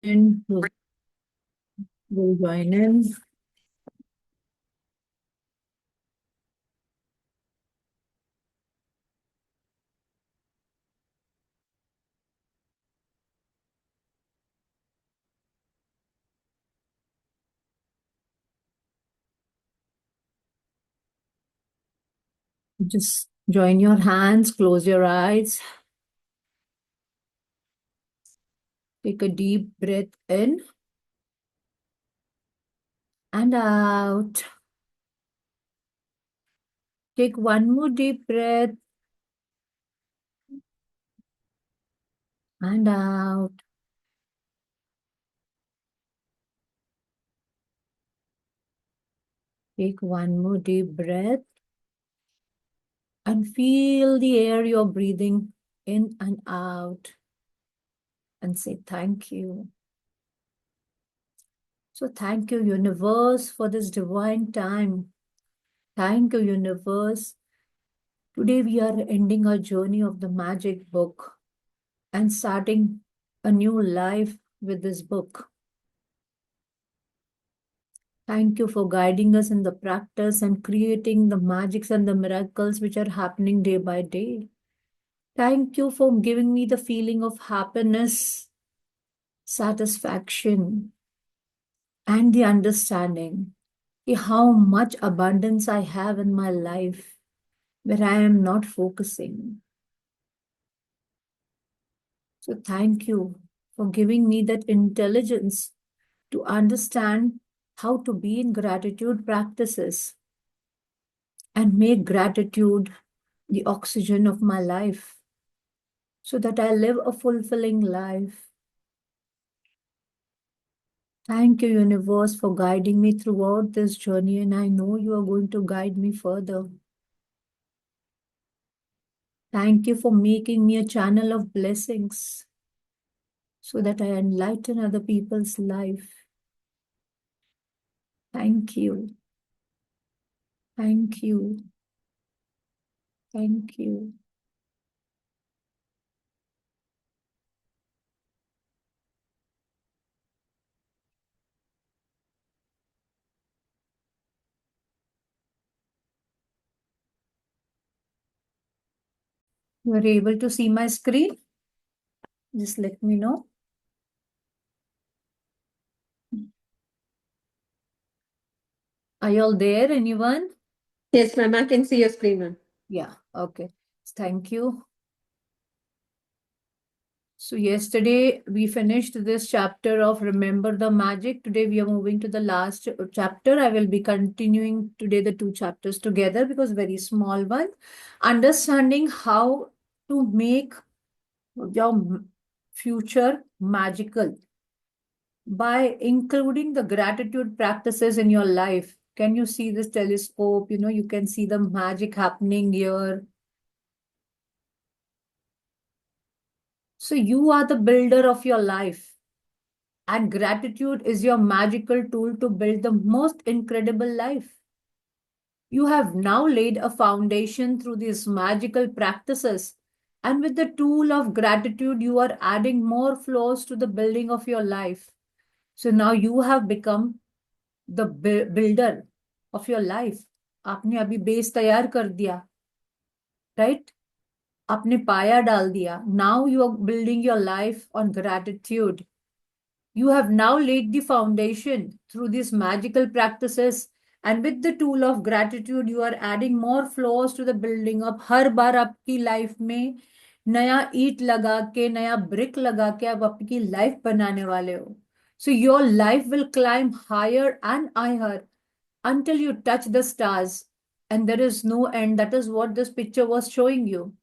And will join in. Just join your hands, close your eyes, take a deep breath in and out. Take one more deep breath and out. Take one more deep breath and feel the air you're breathing in and out and say thank you. So thank you, universe, for this divine time. Thank you, universe. Today we are ending our journey of the magic book and starting a new life with this book. Thank you for guiding us in the practice and creating the magics and the miracles which are happening day by day. Thank you for giving me the feeling of happiness, satisfaction, and the understanding how much abundance I have in my life where I am not focusing. So thank you for giving me that intelligence to understand how to be in gratitude practices and make gratitude the oxygen of my life so that I live a fulfilling life. Thank you, universe, for guiding me throughout this journey, and I know you are going to guide me further. Thank you for making me a channel of blessings so that I enlighten other people's life. Thank you. Thank you. Thank you. You are able to see my screen? Just let me know. Are you all there? Anyone? Yes, ma'am. I can see your screen, ma'am. Yeah, okay. Thank you. So yesterday we finished this chapter of Remember the Magic. Today we are moving to the last chapter. I will be continuing today the two chapters together because very small one. Understanding how to make your future magical by including the gratitude practices in your life. Can you see this telescope? You can see the magic happening here. So you are the builder of your life. And gratitude is your magical tool to build the most incredible life. You have now laid a foundation through these magical practices. And with the tool of gratitude, you are adding more floors to the building of your life. So now you have become the builder of your life. आपने अभी base तैयार कर दिया, right? आपने पाया डाल दिया. Now you are building your life on gratitude. You have now laid the foundation through these magical practices, and with the tool of gratitude, you are adding more floors to the building up. हर बार आपकी life में नया ईंट लगा के, नया brick लगा के आप आपकी लाइफ बनाने वाले हो. So your life will climb higher and higher until you touch the stars, and there is no end. That is what this picture was showing you.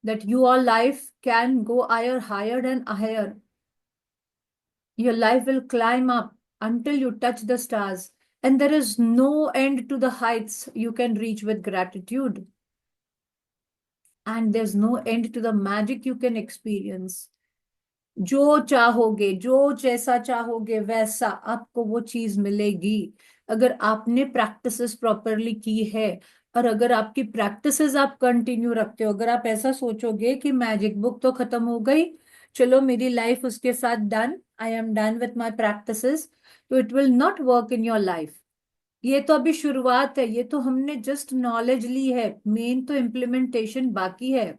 That your life can go higher and higher. Your life will climb up until you touch the stars, and there is no end to the heights you can reach with gratitude. And there's no end to the magic you can experience. जो चाहोगे, जो जैसा चाहोगे वैसा आपको वो चीज मिलेगी अगर आपने प्रैक्टिसेस प्रॉपरली की है. और अगर आपकी प्रैक्टिसेस आप कंटिन्यू रखते हो, अगर आप ऐसा सोचोगे कि मैजिक बुक तो खत्म हो गई, चलो मेरी लाइफ उसके साथ done, I am done with my practices, तो it will not work in your life. ये तो अभी शुरुआत है, ये तो हमने जस्ट नॉलेज ली है, मेन तो इम्प्लीमेंटेशन बाकी है।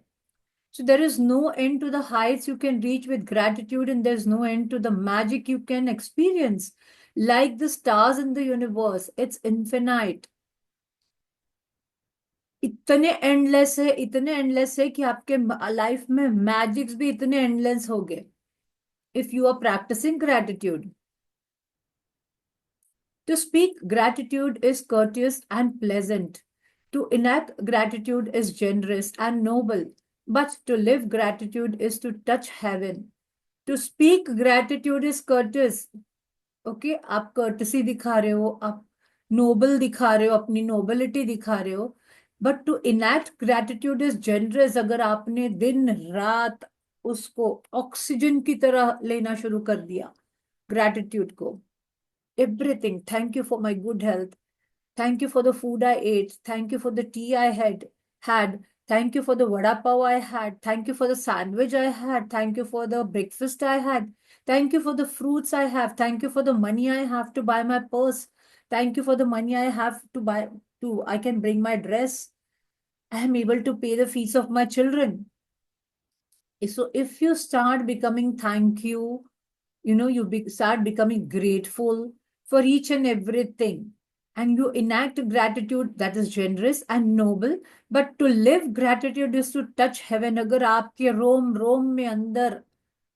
So there is no end to the heights you can reach with gratitude, and there's no end to the magic you can experience. Like the stars in the universe, it's infinite. इतने endless है कि आपके life में magics भी इतने endless हो गए if you are practising gratitude. To speak gratitude is courteous and pleasant. To enact gratitude is generous and noble. But to live gratitude is to touch heaven. To speak gratitude is courteous. Okay आप courtesy दिखा रहे हो, आप Nobel दिखा रहे हो, अपनी nobility दिखा रहे हो। But to enact gratitude is generous, अगर आपने दिन रात उसको ऑक्सीजन की तरह लेना शुरू कर दिया ग्रेटिट्यूड को। Everything, thank you for my good health, thank you for the food I ate. Thank you for the tea I had. Thank you for the vada pav I had. Thank you for the sandwich I had. Thank you for the breakfast I had. Thank you for the fruits I have. Thank you for the money I have to buy my purse. Thank you for the money I have to buy to I can bring my dress. I am able to pay the fees of my children. So if you start becoming thank you start becoming grateful for each and everything, and you enact gratitude that is generous and noble. But to live gratitude is to touch heaven. अगर आपके रोम रोम में अंदर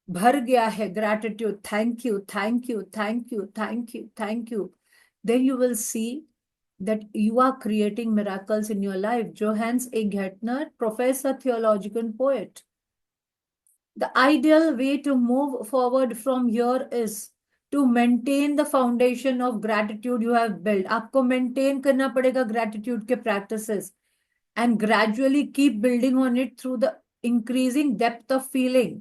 भर गया है gratitude, thank you, thank you, thank you, thank you, thank you, then you will see that you are creating miracles in your life. Johannes A. Geithner, professor, theologian, poet. The ideal way to move forward from here is to maintain the foundation of gratitude you have built. आपको maintain करना पड़ेगा gratitude के practices and gradually keep building on it through the increasing depth of feeling.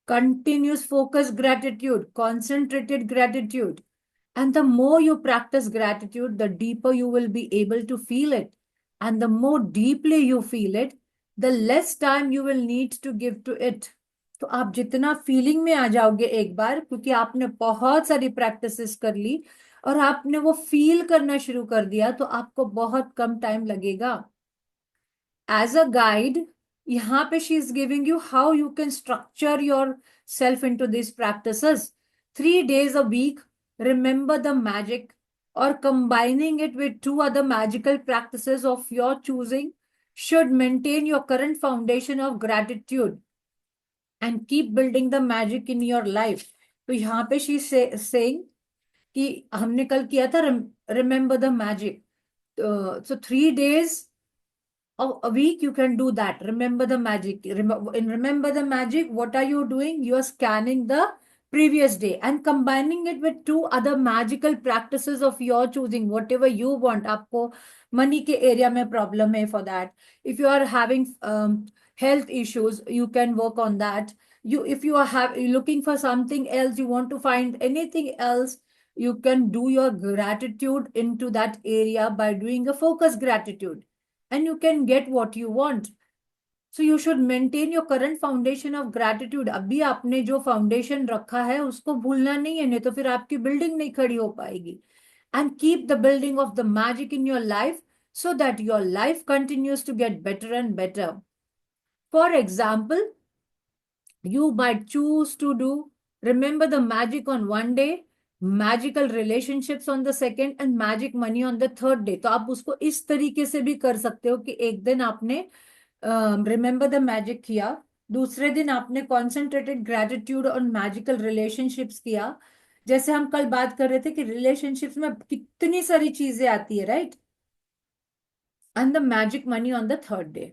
Continuous focused gratitude, concentrated gratitude. And the more you practice gratitude, the deeper you will be able to feel it. And the more deeply you feel it, the less time you will need to give to it. तो आप जितना feeling में आ जाओगे एक बार, क्योंकि आपने बहुत सारी प्रैक्टिसेस कर ली और आपने वो फील करना शुरू कर दिया, तो आपको बहुत कम टाइम लगेगा। एज अ गाइड, यहाँ पे she is giving you how you can structure yourself into this practices. 3 days a week, remember the magic, or combining it with 2 other magical practices of your choosing should maintain your current foundation of gratitude and keep building the magic in your life. तो यहाँ पे she saying कि हमने कल किया था remember the magic. So 3 days a week you can do that. Remember the magic. Remember the magic, what are you doing? You are scanning the previous day and combining it with 2 other magical practices of your choosing, whatever you want. आपको money के area में problem है, for that. If you are having health issues, you can work on that. If you are looking for something else, you want to find anything else, you can do your gratitude into that area by doing a focused gratitude, and you can get what you want. So you should maintain your current foundation of gratitude. अभी आपने जो foundation रखा है उसको भूलना नहीं है, नहीं तो फिर आपकी building नहीं खड़ी हो पाएगी. And keep the building of the magic in your life so that your life continues to get better and better. For example, you might choose to do remember the magic on one day, magical relationships on the second, and magic money on the third day. तो आप उसको इस तरीके से भी कर सकते हो कि एक दिन आपने रिमेंबर द मैजिक किया, दूसरे दिन आपने कॉन्सेंट्रेटेड ग्रेटिट्यूड और मैजिकल रिलेशनशिप्स किया। जैसे हम कल बात कर रहे थे कि रिलेशनशिप्स में कितनी सारी चीजें आती है, right? And the magic money on the third day.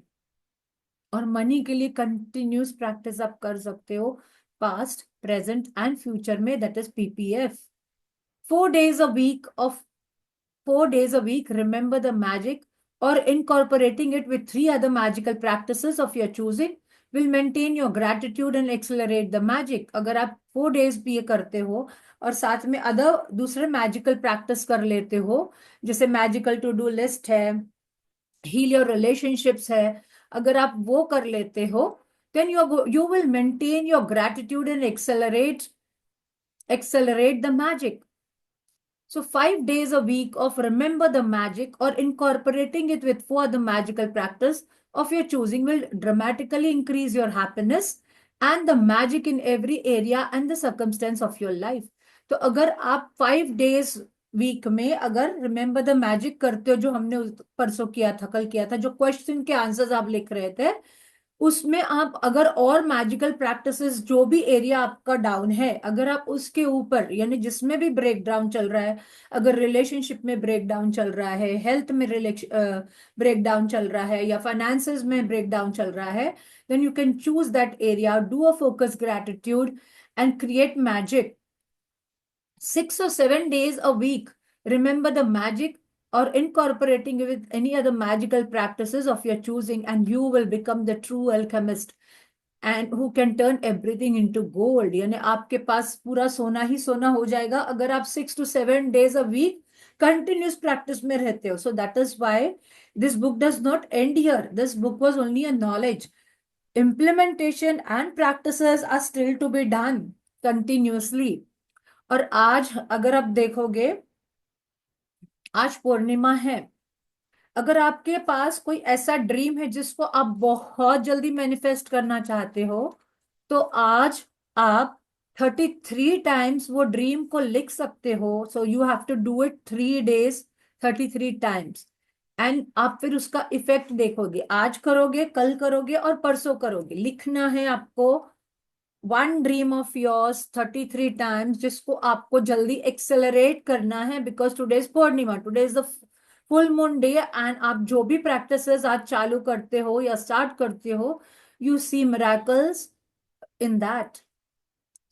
और मनी के लिए कंटिन्यूस प्रैक्टिस आप कर सकते हो पास्ट, प्रेजेंट एंड फ्यूचर में, that is PPF. 4 days a week of 4 days a week, remember the magic, or incorporating it with 3 other magical practices of your choosing will maintain your gratitude and accelerate the magic. अगर आप 4 days भी ये करते हो और साथ में other दूसरे मैजिकल प्रैक्टिस कर लेते हो, जैसे मैजिकल टू डू लिस्ट है, हील योर रिलेशनशिप्स है, अगर आप वो कर लेते हो, then you will maintain your gratitude and accelerate accelerate the magic. So 5 days a week of remember the magic or incorporating it with 4 other magical practice of your choosing will dramatically increase your happiness and the magic in every area and the circumstance of your life. तो अगर आप 5 days week में अगर remember the magic करते हो, जो हमने परसों किया था, कल किया था, जो क्वेश्चन के आंसर्स आप लिख रहे थे, उसमें आप अगर और मैजिकल प्रैक्टिसेस जो भी एरिया आपका डाउन है, अगर आप उसके ऊपर, यानी जिसमें भी ब्रेक डाउन चल रहा है, अगर रिलेशनशिप में ब्रेक डाउन चल रहा है, हेल्थ में ब्रेक डाउन चल रहा है, या फाइनेंसेस में ब्रेक डाउन चल रहा है, then you can choose that area, do a focus gratitude and create magic 6 or 7 days a week. Remember the magic or incorporating it with any other magical practices of your choosing, and you will become the true alchemist and who can turn everything into gold. यानी आपके पास पूरा सोना ही सोना हो जाएगा अगर आप 6 to 7 days a week continuous practice में रहते हो. So that is why this book does not end here. This book was only a knowledge. Implementation and practices are still to be done continuously. और आज अगर आप देखोगे, आज पूर्णिमा है, अगर आपके पास कोई ऐसा ड्रीम है जिसको आप बहुत जल्दी मैनिफेस्ट करना चाहते हो, तो आज आप 33 टाइम्स वो ड्रीम को लिख सकते हो. So you have to do it 3 days 33 times. एंड आप फिर उसका इफेक्ट देखोगे, आज करोगे, कल करोगे और परसों करोगे. लिखना है आपको one dream of yours 33 times, जिसको आपको जल्दी एक्सेलरेट करना है, because today is Purnima, today is the full moon day. And आप जो भी प्रैक्टिसेस आज चालू करते हो या स्टार्ट करते हो, you see miracles in that.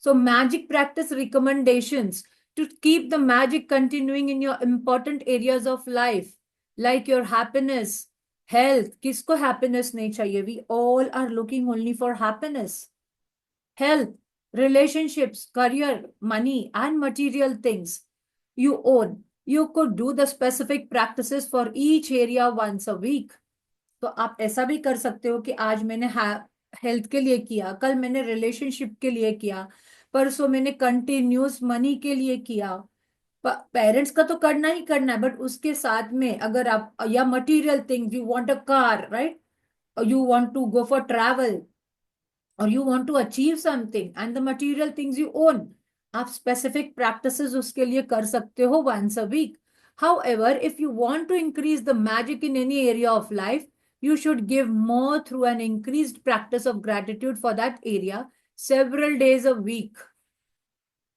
So magic practice recommendations to keep the magic continuing in your important areas of life, like your happiness, health. किसको happiness नहीं चाहिए? We all are looking only for happiness. Health, relationships, career, money, and material things you own. You could do the specific practices for each area once a week. तो आप ऐसा भी कर सकते हो कि आज मैंने हेल्थ के लिए किया, कल मैंने रिलेशनशिप के लिए किया, परसों मैंने कंटिन्यूस मनी के लिए किया. पेरेंट्स का तो करना ही करना है, बट उसके साथ में अगर आप, या material things, you want a car, right, you want to go for travel, or you want to achieve something and the material things you own, आप specific practices उसके लिए कर सकते हो once a week. However, if you want to increase the magic in any area of life, you should give more through an increased practice of gratitude for that area several days a week.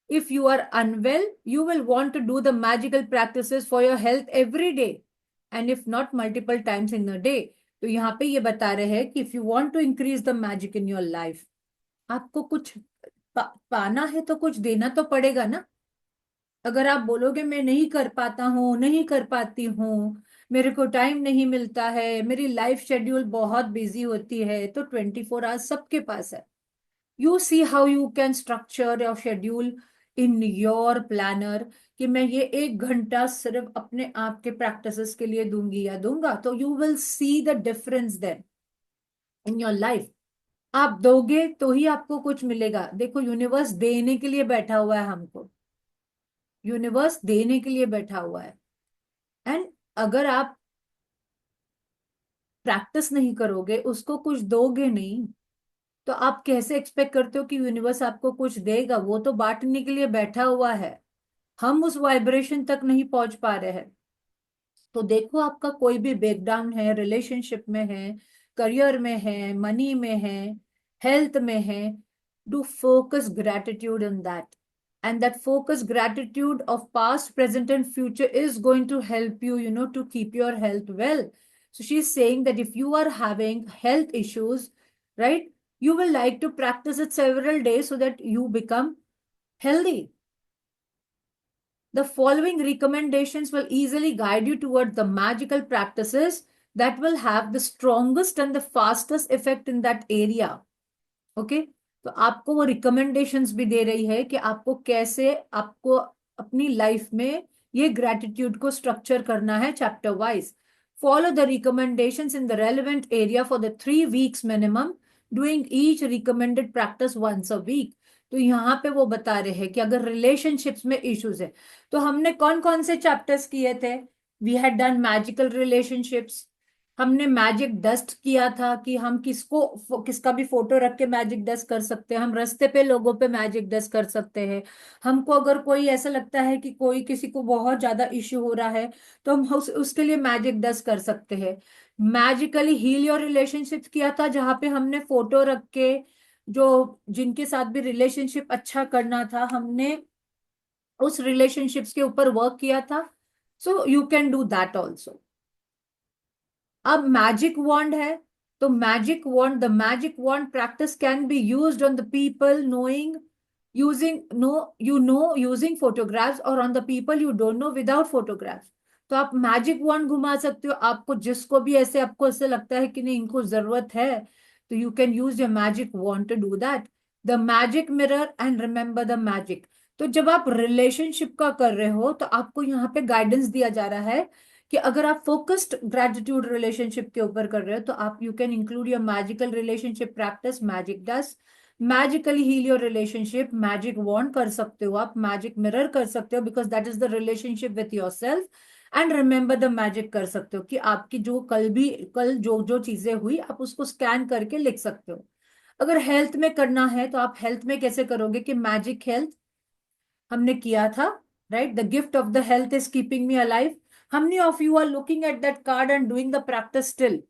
If you are unwell, you will want to do the magical practices for your health every day, and if not multiple times in a day. तो यहाँ पे ये बता रहे हैं कि if you want to increase the magic in your life, आपको कुछ पाना है तो कुछ देना तो पड़ेगा ना. अगर आप बोलोगे मैं नहीं कर पाता हूँ, नहीं कर पाती हूँ, मेरे को टाइम नहीं मिलता है, मेरी लाइफ शेड्यूल बहुत बिजी होती है, तो 24 आवर्स सबके पास है. You see how you can structure your schedule in your planner, कि मैं ये 1 घंटा सिर्फ अपने आप के प्रैक्टिसेस के लिए दूंगी या दूंगा. तो you will see the difference then in your life. आप दोगे तो ही आपको कुछ मिलेगा. देखो, यूनिवर्स देने के लिए बैठा हुआ है हमको, यूनिवर्स देने के लिए बैठा हुआ है. एंड अगर आप प्रैक्टिस नहीं करोगे, उसको कुछ दोगे नहीं, तो आप कैसे एक्सपेक्ट करते हो कि यूनिवर्स आपको कुछ देगा? वो तो बांटने के लिए बैठा हुआ है. हम उस वाइब्रेशन तक नहीं पहुंच पा रहे हैं. तो देखो, आपका कोई भी ब्रेकडाउन है, रिलेशनशिप में है, करियर में है, मनी में है, हेल्थ में है, do focus gratitude in that. And that focus gratitude of past, present, and future is going to help you, to keep your health well. So she's saying that if you are having health issues, right, you will like to practice it several days so that you become healthy. The following recommendations will easily guide you toward the magical practices that will have the strongest and the fastest effect in that area. Okay? तो आपको वो recommendations भी दे रही है कि आपको कैसे, आपको अपनी लाइफ में ये ग्रेटिट्यूड को स्ट्रक्चर करना है chapter wise. Follow the recommendations in the relevant area for the 3 weeks minimum, doing each recommended practice once a week. तो यहाँ पे वो बता रहे हैं कि अगर रिलेशनशिप्स में इश्यूज है, तो हमने कौन कौन से चैप्टर्स किए थे? We had done magical relationships, हमने मैजिक डस्ट किया था कि हम किसका भी फोटो रख के मैजिक डस्ट कर सकते हैं, हम रास्ते पे लोगों पे मैजिक डस्ट कर सकते हैं। हमको अगर कोई ऐसा लगता है कि कोई किसी को बहुत ज्यादा इश्यू हो रहा है, तो हम उसके लिए मैजिक डस्ट कर सकते हैं। मैजिकली हील योर रिलेशनशिप किया था, जहां पे हमने फोटो रख के जो जिनके साथ भी रिलेशनशिप अच्छा करना था, हमने उस रिलेशनशिप्स के ऊपर वर्क किया था। So you can do that also. अब मैजिक वॉन्ड है, तो magic wand, the magic wand practice can be used on the people knowing using no you know using photographs, और on the people you don't know without photographs. तो आप magic wand घुमा सकते हो, आपको जिसको भी ऐसे आपको ऐसे लगता है कि नहीं इनको जरूरत है, तो you can use your magic wand to do that. The magic mirror and remember the magic. तो जब आप रिलेशनशिप का कर रहे हो, तो आपको यहाँ पे गाइडेंस दिया जा रहा है कि अगर आप फोकस्ड ग्रेटिट्यूड रिलेशनशिप के ऊपर कर रहे हो, तो आप you can include your magical relationship practice magic dust, magically heal your relationship magic wand कर सकते हो, आप मैजिक मिरर कर सकते हो because that is the relationship with yourself, and remember the magic कर सकते हो कि आपकी जो कल जो जो चीजें हुई आप उसको स्कैन करके लिख सकते हो। अगर हेल्थ में करना है, तो आप हेल्थ में कैसे करोगे कि मैजिक हेल्थ हमने किया था, right? The gift of the health is keeping me alive. हमने of you are looking at that card and doing the practice still.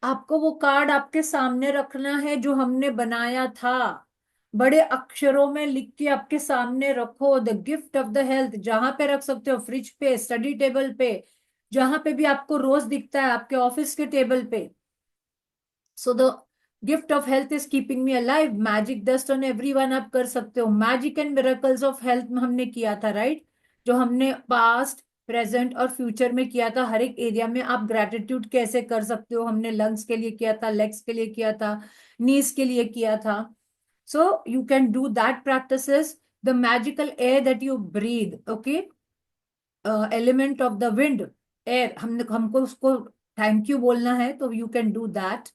आपको वो कार्ड आपके सामने रखना है जो हमने बनाया था, बड़े अक्षरों में लिख के आपके सामने रखो, the gift of the health. जहां पे रख सकते हो, फ्रिज पे, स्टडी टेबल पे, जहां पे भी आपको रोज दिखता है, आपके ऑफिस के टेबल पे। So the gift of health is keeping me alive, magic dust on everyone आप कर सकते हो। Magic and miracles of health में हमने किया था, राइट? जो हमने पास्ट, प्रेजेंट और फ्यूचर में किया था, हर एक एरिया में आप ग्रेटिट्यूड कैसे कर सकते हो, हमने लंग्स के लिए किया था, लेग्स के लिए किया था, नीज के लिए किया था। So you can do that practices. The magical air that you breathe, okay, element of the wind, air, हमको उसको थैंक यू बोलना है, तो you can do that.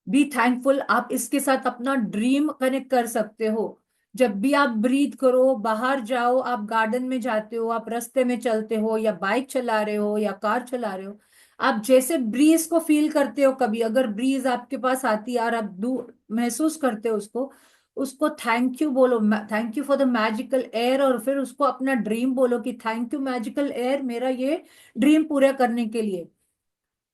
Be thankful, आप इसके साथ अपना ड्रीम कनेक्ट कर सकते हो। जब भी आप ब्रीथ करो, बाहर जाओ, आप गार्डन में जाते हो, आप रास्ते में चलते हो, या बाइक चला रहे हो, या कार चला रहे हो, आप जैसे ब्रीज को फील करते हो, कभी अगर ब्रीज आपके पास आती है और आप दूर महसूस करते हो उसको, उसको थैंक यू बोलो, thank you for the magical air, और फिर उसको अपना ड्रीम बोलो कि थैंक यू मैजिकल एयर, मेरा ये ड्रीम पूरा करने के लिए।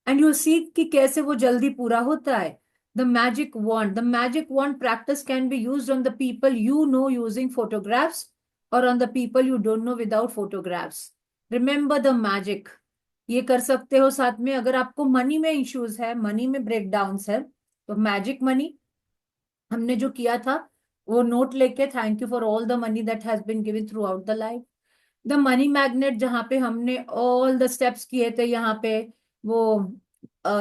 एंड यू सी कि कैसे वो जल्दी पूरा होता है। The magic wand practice can be used on the people you know using photographs, और on the people you don't know without photographs. Remember the magic, ये कर सकते हो साथ में। अगर आपको मनी में इश्यूज है, मनी में ब्रेकडाउन्स है, तो मैजिक मनी हमने जो किया था, वो नोट लेके thank you for all the money that has been given throughout the life. The money magnet, जहां पे हमने ऑल द स्टेप्स किए थे, यहाँ पे वो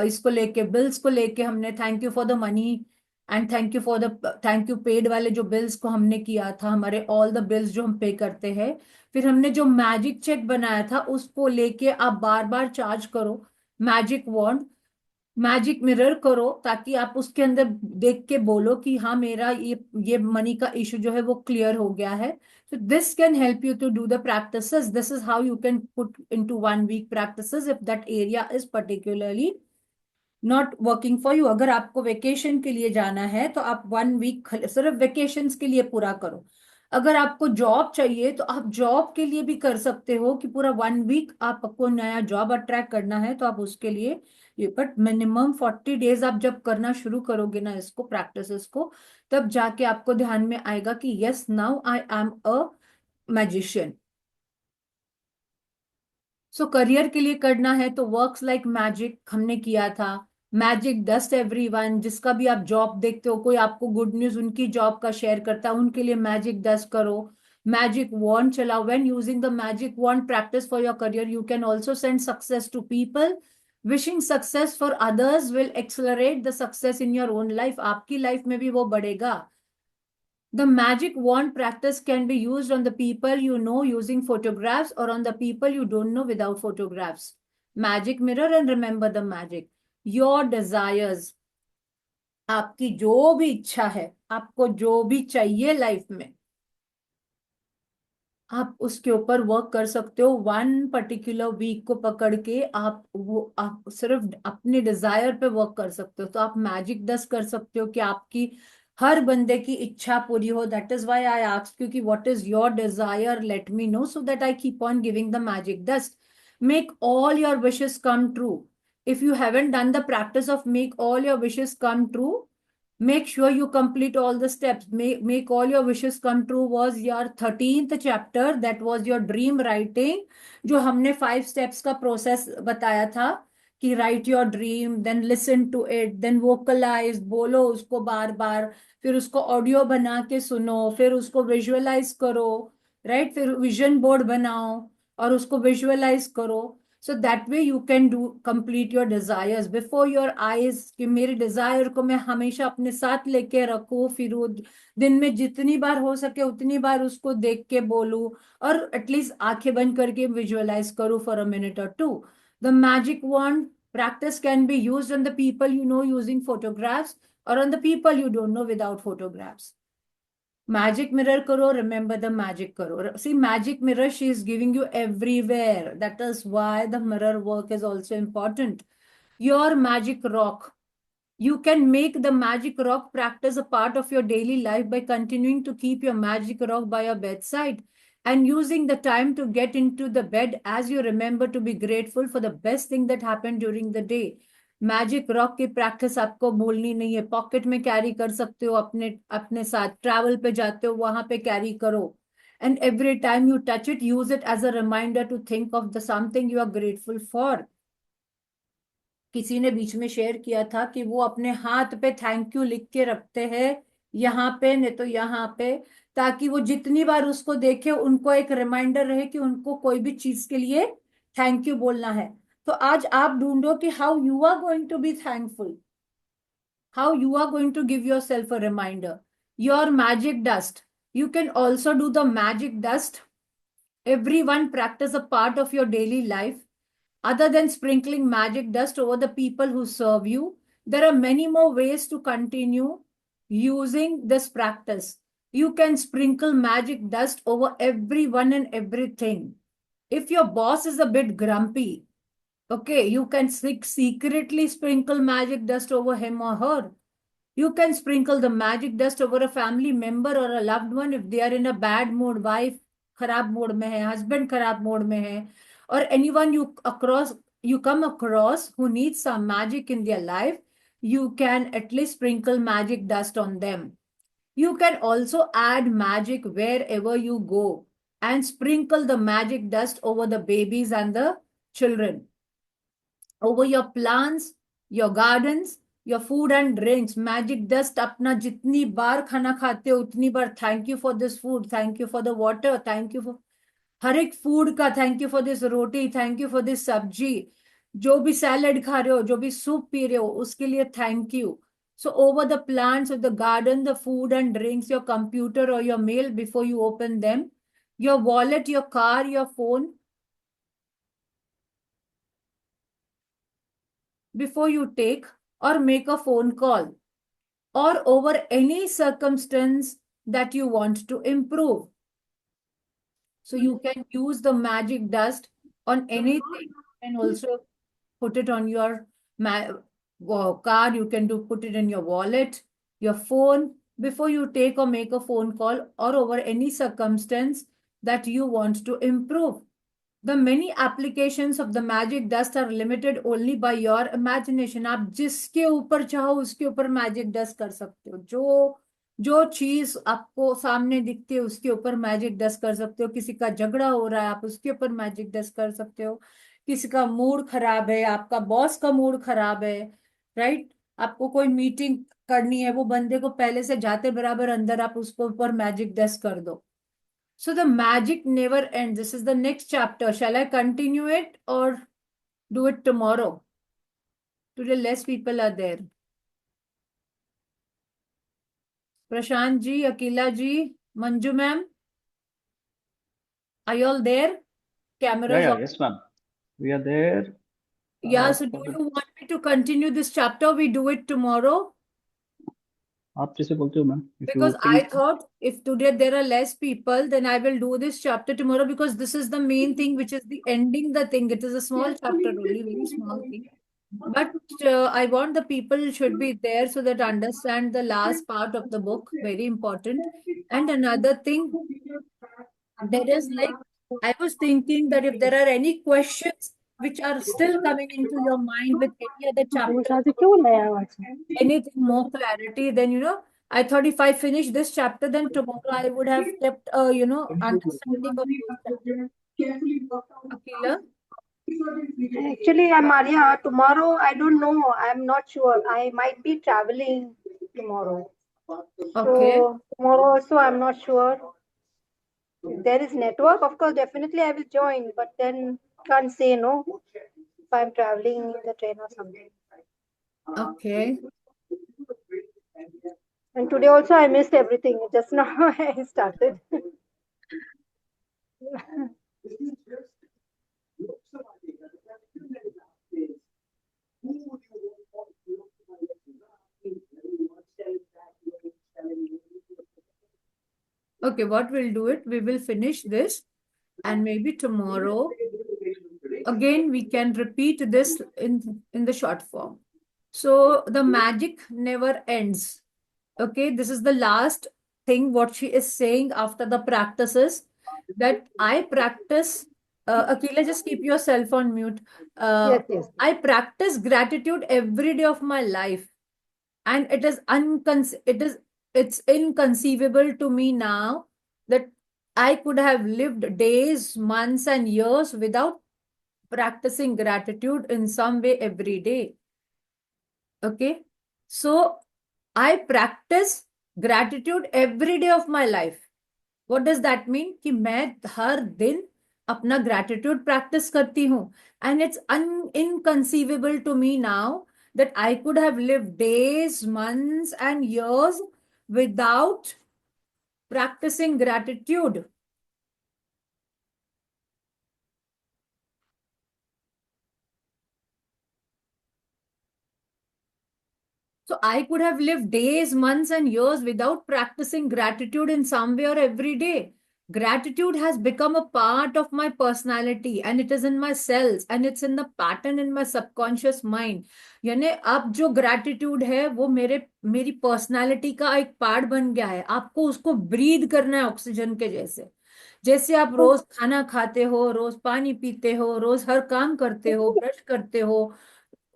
इसको लेके, बिल्स को लेके, हमने thank you for the money and thank you paid वाले जो बिल्स को हमने किया था, हमारे ऑल द बिल्स जो हम पे करते हैं। फिर हमने जो मैजिक चेक बनाया था, उसको लेके आप बार बार चार्ज करो मैजिक वॉन्ड, मैजिक मिरर करो, ताकि आप उसके अंदर देख के बोलो कि हाँ, मेरा ये मनी का इशू जो है वो क्लियर हो गया है। So this can help you to do the practices. This is how you can put into 1 week practices if that area is particularly not working for you. अगर आपको वेकेशन के लिए जाना है, तो आप 1 वीक सिर्फ वेकेशंस के लिए पूरा करो। अगर आपको जॉब चाहिए, तो आप जॉब के लिए भी कर सकते हो कि पूरा 1 वीक आपको नया जॉब अट्रैक्ट करना है, तो आप उसके लिए ये, बट मिनिमम 40 डेज आप जब करना शुरू करोगे ना इसको, प्रैक्टिस को, तब जाके आपको ध्यान में आएगा कि yes, now I am a magician. So career के लिए करना है, तो वर्क्स लाइक मैजिक हमने किया था। मैजिक डस्ट एवरीवन, जिसका भी आप जॉब देखते हो, कोई आपको गुड न्यूज उनकी जॉब का शेयर करता है, उनके लिए मैजिक डस्ट करो। मैजिक वॉन्ड चलाओ, when using the magic wand practice for your career, you can also send success to people. Wishing success for others will accelerate the success in your own life, आपकी life में भी वो बढ़ेगा। The magic wand practice can be used on the people you know using photographs, or on the people you don't know without photographs. Magic mirror and remember the magic. Your desires, आपकी जो भी इच्छा है, आपको जो भी चाहिए life में, आप उसके ऊपर वर्क कर सकते हो। वन पर्टिकुलर वीक को पकड़ के आप सिर्फ अपने डिजायर पे वर्क कर सकते हो। तो आप मैजिक डस्ट कर सकते हो कि आपकी हर बंदे की इच्छा पूरी हो। That is why I asked you कि what is your desire, let me know so that I keep on giving the magic dust. Make all your wishes come true. If you haven't done the practice of make all your wishes come true, make sure you complete all the steps. Make all your wishes come true was your 13th chapter. That was your dream writing. जो हमने 5 steps का process बताया था कि write your dream, then listen to it, then vocalize, बोलो उसको बार बार, फिर उसको ऑडियो बना के सुनो, फिर उसको विजुअलाइज करो, राइट? फिर विजन बोर्ड बनाओ और उसको विजुअलाइज करो। So that way you can do complete your desires before your eyes, कि मेरे डिजायर को मैं हमेशा अपने साथ लेके रखूं, फिर वो दिन में जितनी बार हो सके उतनी बार उसको देख के बोलूं, और एटलीस्ट आंखें बंद करके विजुअलाइज करूं for a minute or two. The magic wand practice can be used on the people you know using photographs, or on the people you don't know without photographs. Magic mirror karo, remember the magic karo. See, magic mirror, she is giving you everywhere. That is why the mirror work is also important. Your magic rock. You can make the magic rock practice a part of your daily life by continuing to keep your magic rock by your bedside and using the time to get into the bed as you remember to be grateful for the best thing that happened during the day. Magic rock की practice आपको भूलनी नहीं है। Pocket में carry कर सकते हो, अपने अपने साथ ट्रैवल पे जाते हो वहां पे कैरी करो। And every time you touch it, use it as a reminder to think of the something you are grateful for. किसी ने बीच में शेयर किया था कि वो अपने हाथ पे थैंक यू लिख के रखते हैं, यहाँ पे नहीं तो यहाँ पे, ताकि वो जितनी बार उसको देखे उनको एक रिमाइंडर रहे कि उनको कोई भी चीज के लिए थैंक यू बोलना है। तो आज आप ढूंढो कि how you are going to be thankful, how you are going to give yourself a reminder. Your magic dust. You can also do the magic dust. Everyone practice a part of your daily life. Other than sprinkling magic dust over the people who serve you, there are many more ways to continue using this practice. You can sprinkle magic dust over everyone and everything. If your boss is a bit grumpy, okay, you can secretly sprinkle magic dust over him or her. You can sprinkle the magic dust over a family member or a loved one if they are in a bad mood. Wife खराब mood में है, husband खराब mood में है, or anyone you come across who needs some magic in their life, you can at least sprinkle magic dust on them. You can also add magic wherever you go and sprinkle the magic dust over the babies and the children, over your plants, your gardens, your food and drinks. Magic dust अपना जितनी बार खाना खाते हो उतनी बार thank you for this food, thank you for the water, thank you for हर एक food का, thank you for this roti, thank you for this sabzi, जो भी सैलड खा रहे हो, जो भी सूप पी रहे हो उसके लिए thank you. So over the plants of the garden, the food and drinks, your computer or your mail before you open them, your wallet, your car, your phone, before you take or make a phone call, or over any circumstance that you want to improve. So you can use the magic dust on anything, and also put it on your card. You can put it in your wallet, your phone, before you take or make a phone call, or over any circumstance that you want to improve. The many applications of the magic dust are limited only by your imagination. आप जिसके ऊपर चाहो उसके ऊपर magic dust कर सकते हो। जो जो चीज आपको सामने दिखती है उसके ऊपर मैजिक डस्ट कर सकते हो। किसी का झगड़ा हो रहा है, आप उसके ऊपर मैजिक डस्ट कर सकते हो। किसी का मूड खराब है, आपका बॉस का मूड खराब है, राइट? आपको कोई मीटिंग करनी है, वो बंदे को पहले से जाते बराबर अंदर आप उसको ऊपर मैजिक डस्ट कर दो। So the magic never ends. This is the next chapter. Shall I continue it or do it tomorrow? Today less people are there. Prashant ji, Akila ji, Manju ma'am, are you all there? Yeah, Cameras yeah, off. yes, ma'am. We are there. Yeah, so do For the you want me to continue this chapter? We do it tomorrow. आप जैसे बोलते हो ma'am, if you Because I think thought if today there are less people, then I will do this chapter tomorrow, because this is the main thing, which is the ending the thing. It is a small chapter only, very small thing. But I want the people should be there so that understand the last part of the book, very important. And another thing, there is like, I was thinking that if there are any questions which are still coming into your mind with any other chapter, anything more clarity, then I thought if I finish this chapter, then tomorrow I would have kept a understanding of those chapters. Akila? Actually, Maria, tomorrow I don't know. I'm not sure. I might be traveling tomorrow. Okay. So tomorrow also I'm not sure. If there is network, of course, definitely I will join. But then can't say no if I'm traveling in the train or something. Okay. And today also I missed everything. Just now I started. Okay, what we'll do it, we will finish this, and maybe tomorrow again we can repeat this in the short form. So the magic never ends. Okay, this is the last thing what she is saying after the practices, that I practice. Akila, just keep yourself on mute. Yes, yes. I practice gratitude every day of my life, and it's inconceivable to me now that I could have lived days, months, and years without practicing gratitude in some way every day. Okay, so I practice gratitude every day of my life. What does that mean? कि मैं हर दिन अपना gratitude practice करती हूँ, and it's inconceivable to me now that I could have lived days, months, and years without practicing gratitude. So I could have lived days, months, and years without practicing gratitude in some way or every day. Gratitude has become a part of my personality, and it is in my cells, and it's in the pattern in my subconscious mind. यानी अब जो gratitude है वो मेरी personality का एक part बन गया है. आपको उसको ब्रीद करना है ऑक्सीजन के जैसे. जैसे आप रोज खाना खाते हो, रोज पानी पीते हो, रोज हर काम करते हो, ब्रश करते हो,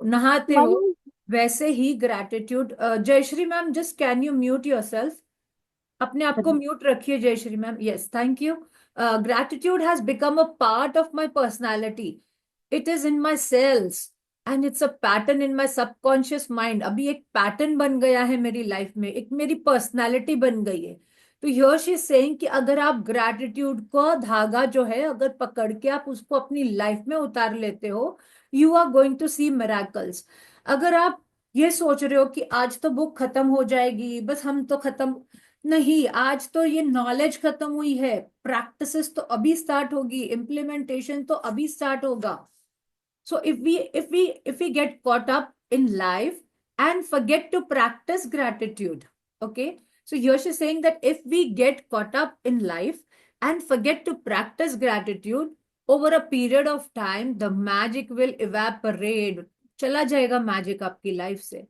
नहाते हो, वैसे ही gratitude. Jayashree ma'am, just can you mute yourself? अपने आप को म्यूट रखिए Jayashree ma'am. Yes, thank you. Gratitude has become a part of my personality. It is in my cells, and it's a pattern in my subconscious mind. अभी एक pattern बन गया है मेरी लाइफ में, एक मेरी पर्सनालिटी बन गई है. तो हियर शी इज सेइंग कि अगर आप ग्रैटिट्यूड का धागा जो है अगर पकड़ के आप उसको अपनी लाइफ में उतार लेते हो, you are going to see miracles. अगर आप ये सोच रहे हो कि आज तो बुक खत्म हो जाएगी, बस हम तो खत्म, नहीं, आज तो ये नॉलेज खत्म हुई है, प्रैक्टिसेस तो अभी स्टार्ट होगी, इम्प्लीमेंटेशन तो अभी स्टार्ट होगा. So if we get caught up in life and forget to practice gratitude, okay? So here she's saying that if we get caught up in life and forget to practice gratitude, over a period of time, the magic will evaporate. चला जाएगा magic आपकी life से.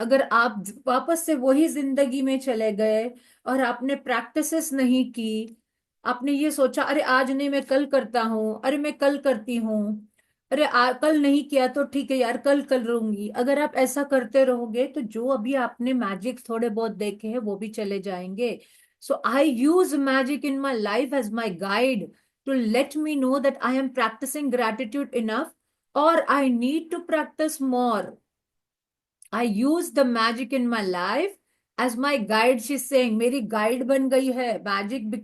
अगर आप वापस से वही जिंदगी में चले गए और आपने प्रैक्टिसेस नहीं की, आपने ये सोचा अरे आज नहीं मैं कल करता हूँ, अरे मैं कल करती हूँ, अरे कल नहीं किया तो ठीक है यार, कल करूंगी. अगर आप ऐसा करते रहोगे तो जो अभी आपने मैजिक थोड़े बहुत देखे हैं वो भी चले जाएंगे. So I use magic in my life as my guide to let me know that I am practising gratitude enough, और I need to practise more. I use the magic in my life as my guide. She's saying मेरी guide बन गई है magic.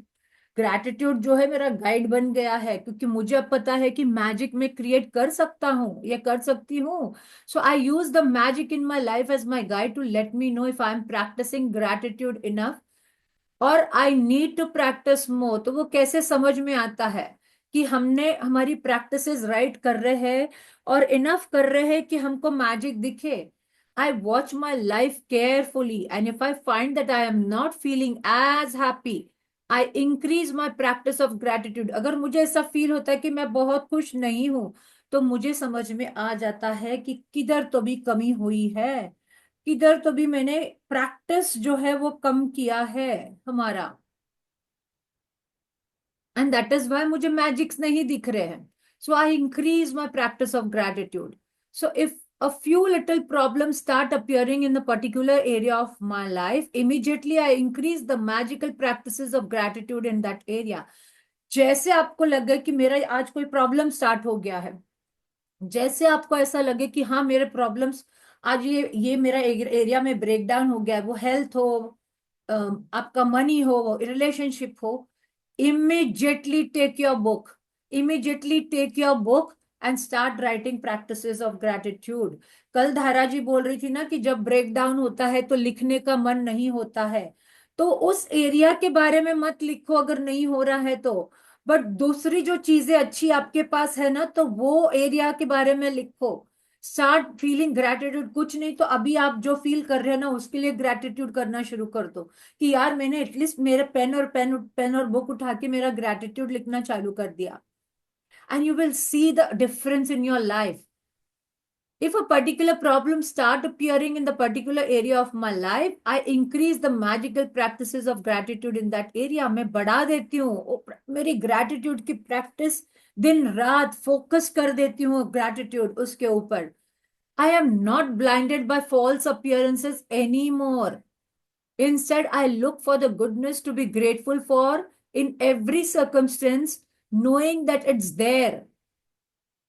Gratitude जो है मेरा guide बन गया है, क्योंकि मुझे अब पता है कि मैजिक में क्रिएट कर सकता हूँ या कर सकती हूँ. So I use the magic in my life as my guide to let me know if I am practising gratitude enough, और I need to practise more. तो वो कैसे समझ में आता है कि हमने हमारी प्रैक्टिसेस राइट कर रहे हैं और इनफ कर रहे हैं कि हमको मैजिक दिखे. I watch my life carefully, and if I find that I am not feeling as happy, I increase my practice of gratitude. अगर मुझे ऐसा फील होता है कि मैं बहुत खुश नहीं हूं, तो मुझे समझ में आ जाता है कि किधर तो भी कमी हुई है, किधर तो भी मैंने प्रैक्टिस जो है वो कम किया है हमारा, एंड दैट इज वाई मुझे मैजिक्स नहीं दिख रहे हैं. So I increase my practice of gratitude. So if a few little problems start appearing in the particular area of my life, immediately I increase the magical practices of gratitude in that area. जैसे आपको लगे कि मेरा आज कोई problem start हो गया है, जैसे आपको ऐसा लगे कि हाँ मेरे प्रॉब्लम्स आज ये मेरा एरिया में ब्रेक डाउन हो गया है, वो हेल्थ हो, आपका मनी हो, रिलेशनशिप हो, immediately take your book, immediately take your book and start writing practices of gratitude. कल धारा जी बोल रही थी ना कि जब ब्रेक डाउन होता है तो लिखने का मन नहीं होता है, तो उस एरिया के बारे में मत लिखो अगर नहीं हो रहा है तो, बट दूसरी जो चीजें अच्छी आपके पास है ना, तो वो एरिया के बारे में लिखो. Start feeling gratitude. कुछ नहीं तो अभी आप जो फील कर रहे हो ना उसके लिए ग्रेटिट्यूड करना शुरू कर दो कि यार मैंने एटलीस्ट मेरे पेन और बुक उठा के मेरा ग्रेटिट्यूड लिखना चालू कर दिया, and you will see the difference in your life. If a particular problem start appearing in the particular area of my life, I increase the magical practices of gratitude in that area. मैं बढ़ा देती हूँ मेरी gratitude की practice, दिन रात focus कर देती हूँ gratitude उसके ऊपर. I am not blinded by false appearances anymore. Instead, I look for the goodness to be grateful for in every circumstance, knowing that it's there.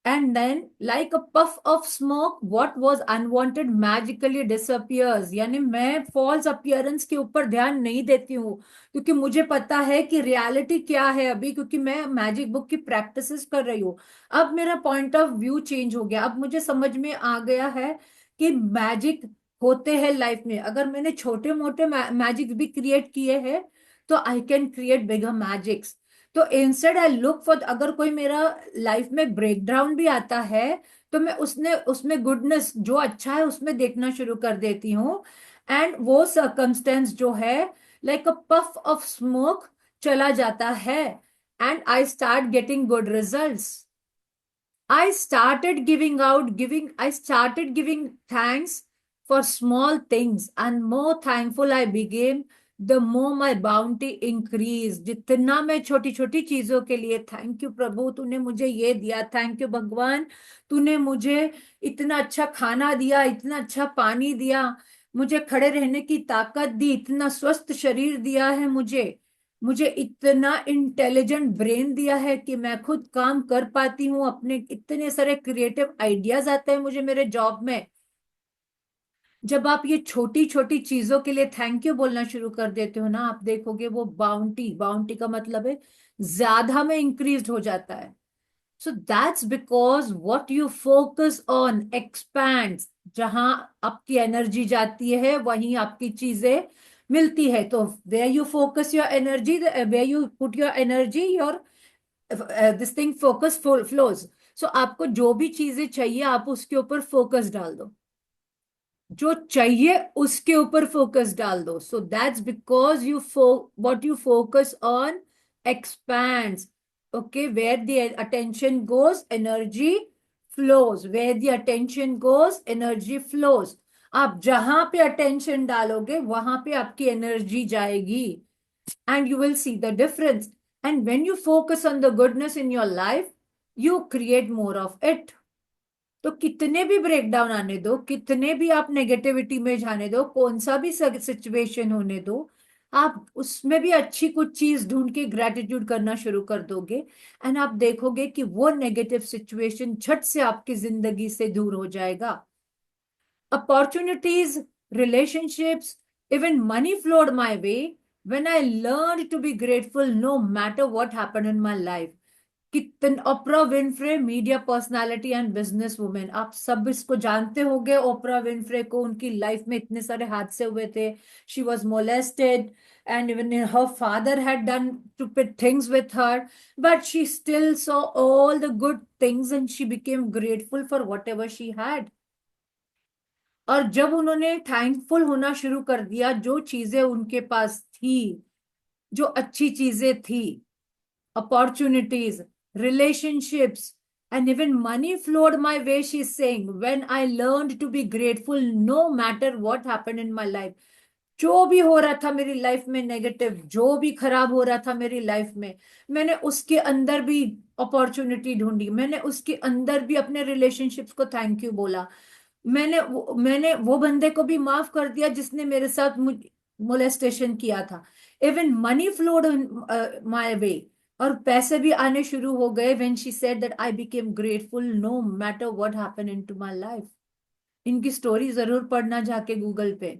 And then, like a puff of smoke, what was unwanted magically disappears. यानी मैं false appearance के ऊपर ध्यान नहीं देती हूँ, क्योंकि मुझे पता है कि reality क्या है अभी, क्योंकि मैं मैजिक बुक की प्रैक्टिसेस कर रही हूँ. अब मेरा पॉइंट ऑफ व्यू चेंज हो गया. अब मुझे समझ में आ गया है कि मैजिक होते हैं लाइफ में. अगर मैंने छोटे मोटे मैजिक भी क्रिएट किए हैं, तो I can create bigger magics. तो इंस्टेड आई लुक फॉर, अगर कोई मेरा लाइफ में ब्रेक डाउन भी आता है, तो मैं उसमें गुडनेस जो अच्छा है उसमें देखना शुरू कर देती हूँ. एंड वो सर्कमस्टेंस जो है like a puff of smoke चला जाता है, and I start getting good results. I started giving thanks for small things, and more thankful I became, the more my bounty increased. जितना मैं छोटी छोटी चीजों के लिए थैंक यू प्रभु, तूने मुझे ये दिया, थैंक यू भगवान, तूने मुझे इतना अच्छा खाना दिया, इतना अच्छा पानी दिया, मुझे खड़े रहने की ताकत दी, इतना स्वस्थ शरीर दिया है मुझे इतना इंटेलिजेंट ब्रेन दिया है कि मैं खुद काम कर पाती हूँ, अपने इतने सारे क्रिएटिव आइडियाज आते हैं मुझे मेरे जॉब में. जब आप ये छोटी छोटी चीजों के लिए थैंक यू बोलना शुरू कर देते हो ना, आप देखोगे वो बाउंटी का मतलब है ज्यादा में इंक्रीज हो जाता है. So that's because what you focus on expands. जहां आपकी एनर्जी जाती है वहीं आपकी चीजें मिलती है. तो where you focus your energy, where you put your energy, your this thing focus flows. So आपको जो भी चीजें चाहिए आप उसके ऊपर फोकस डाल दो, जो चाहिए उसके ऊपर फोकस डाल दो. So that's because what you focus on expands. Okay, where the attention goes, energy flows. Where the attention goes, energy flows. आप जहां पे attention डालोगे वहां पे आपकी energy जाएगी, and you will see the difference. And when you focus on the goodness in your life, you create more of it. तो कितने भी ब्रेकडाउन आने दो, कितने भी आप नेगेटिविटी में जाने दो, कौन सा भी सिचुएशन होने दो, आप उसमें भी अच्छी कुछ चीज ढूंढ के ग्रेटिट्यूड करना शुरू कर दोगे, एंड आप देखोगे कि वो नेगेटिव सिचुएशन झट से आपकी जिंदगी से दूर हो जाएगा. Opportunities, relationships, even money flowed my way when I learned to be grateful no matter what happened in my life. कितन Oprah Winfrey, media personality and business women, आप सब इसको जानते होंगे. ओपरा विनफ्रे को उनकी लाइफ में इतने सारे हादसे हुए थे. She was molested and even her father had done stupid things with her, but she still saw all the good things and she became grateful for whatever she had. और जब उन्होंने थैंकफुल होना शुरू कर दिया, जो चीजें उनके पास थी, जो अच्छी चीजें थी, opportunities, relationships, and even money flowed my way, she's saying, when I learned to be grateful no matter what happened in my life. जो भी हो रहा था मेरी लाइफ में नेगेटिव, जो भी खराब हो रहा था मेरी लाइफ में, मैंने उसके अंदर भी अपॉर्चुनिटी ढूंढी, मैंने उसके अंदर भी अपने रिलेशनशिप्स को थैंक यू बोला, मैंने वो बंदे को भी माफ कर दिया जिसने मेरे साथ मोलेस्टेशन किया था. Even money flowed my way, और पैसे भी आने शुरू हो गए. When she said that I became grateful no matter what happened into my life. इनकी स्टोरी जरूर पढ़ना जाके गूगल पे.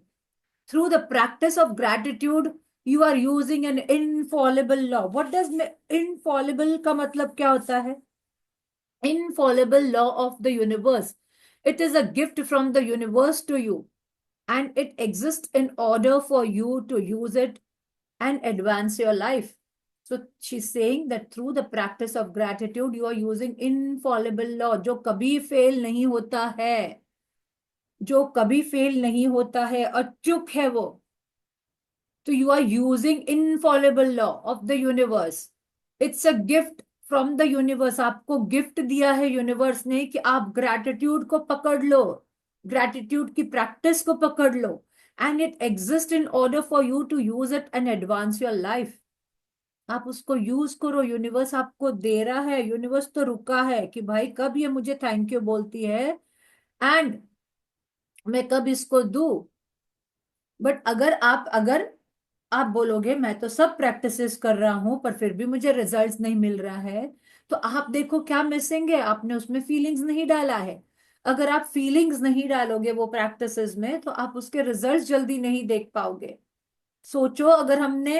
Through the practice of gratitude you are using an infallible law. What does infallible का मतलब क्या होता है? Infallible law of the universe. It is a gift from the universe to you, and it exists in order for you to use it and advance your life. So she's saying that through the practice of gratitude, you are using infallible law, जो कभी fail नहीं होता है, जो कभी fail नहीं होता है, अचूक है वो. तो you are using infallible law of the universe. It's a gift from the universe. आपको गिफ्ट दिया है यूनिवर्स ने कि आप ग्रैटिट्यूड को पकड़ लो, ग्रैटिट्यूड की प्रैक्टिस को पकड़ लो, and it exist in order for you to use it and advance your life. आप उसको यूज करो. यूनिवर्स आपको दे रहा है. यूनिवर्स तो रुका है कि भाई कब ये मुझे थैंक यू बोलती है एंड मैं कब इसको दू. बट अगर आप बोलोगे मैं तो सब प्रैक्टिसेस कर रहा हूं पर फिर भी मुझे रिजल्ट्स नहीं मिल रहा है, तो आप देखो क्या मिसिंग है. आपने उसमें फीलिंग्स नहीं डाला है. अगर आप फीलिंग्स नहीं डालोगे वो प्रैक्टिसेस में, तो आप उसके रिजल्ट्स जल्दी नहीं देख पाओगे. सोचो, अगर हमने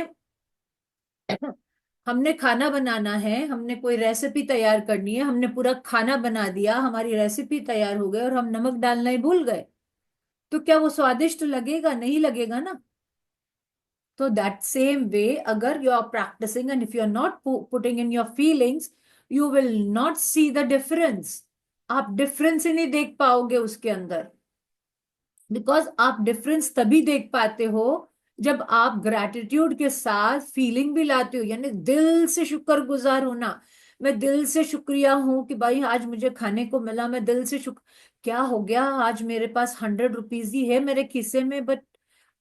हमने खाना बनाना है, हमने कोई रेसिपी तैयार करनी है, हमने पूरा खाना बना दिया, हमारी रेसिपी तैयार हो गई और हम नमक डालना ही भूल गए, तो क्या वो स्वादिष्ट लगेगा? नहीं लगेगा ना. So that same way, agar you are practicing and if you are not putting in your feelings, you will not see the difference. आप डिफरेंस ही नहीं देख पाओगे उसके अंदर. बिकॉज आप डिफरेंस तभी देख पाते हो जब आप ग्रैटिट्यूड के साथ फीलिंग भी लाते हो, यानी दिल से शुक्रगुजार होना. मैं दिल से शुक्रिया हूं कि भाई आज मुझे खाने को मिला. मैं दिल से शुक्र, क्या हो गया आज मेरे पास 100 रुपीज ही है मेरे खीसे में, बट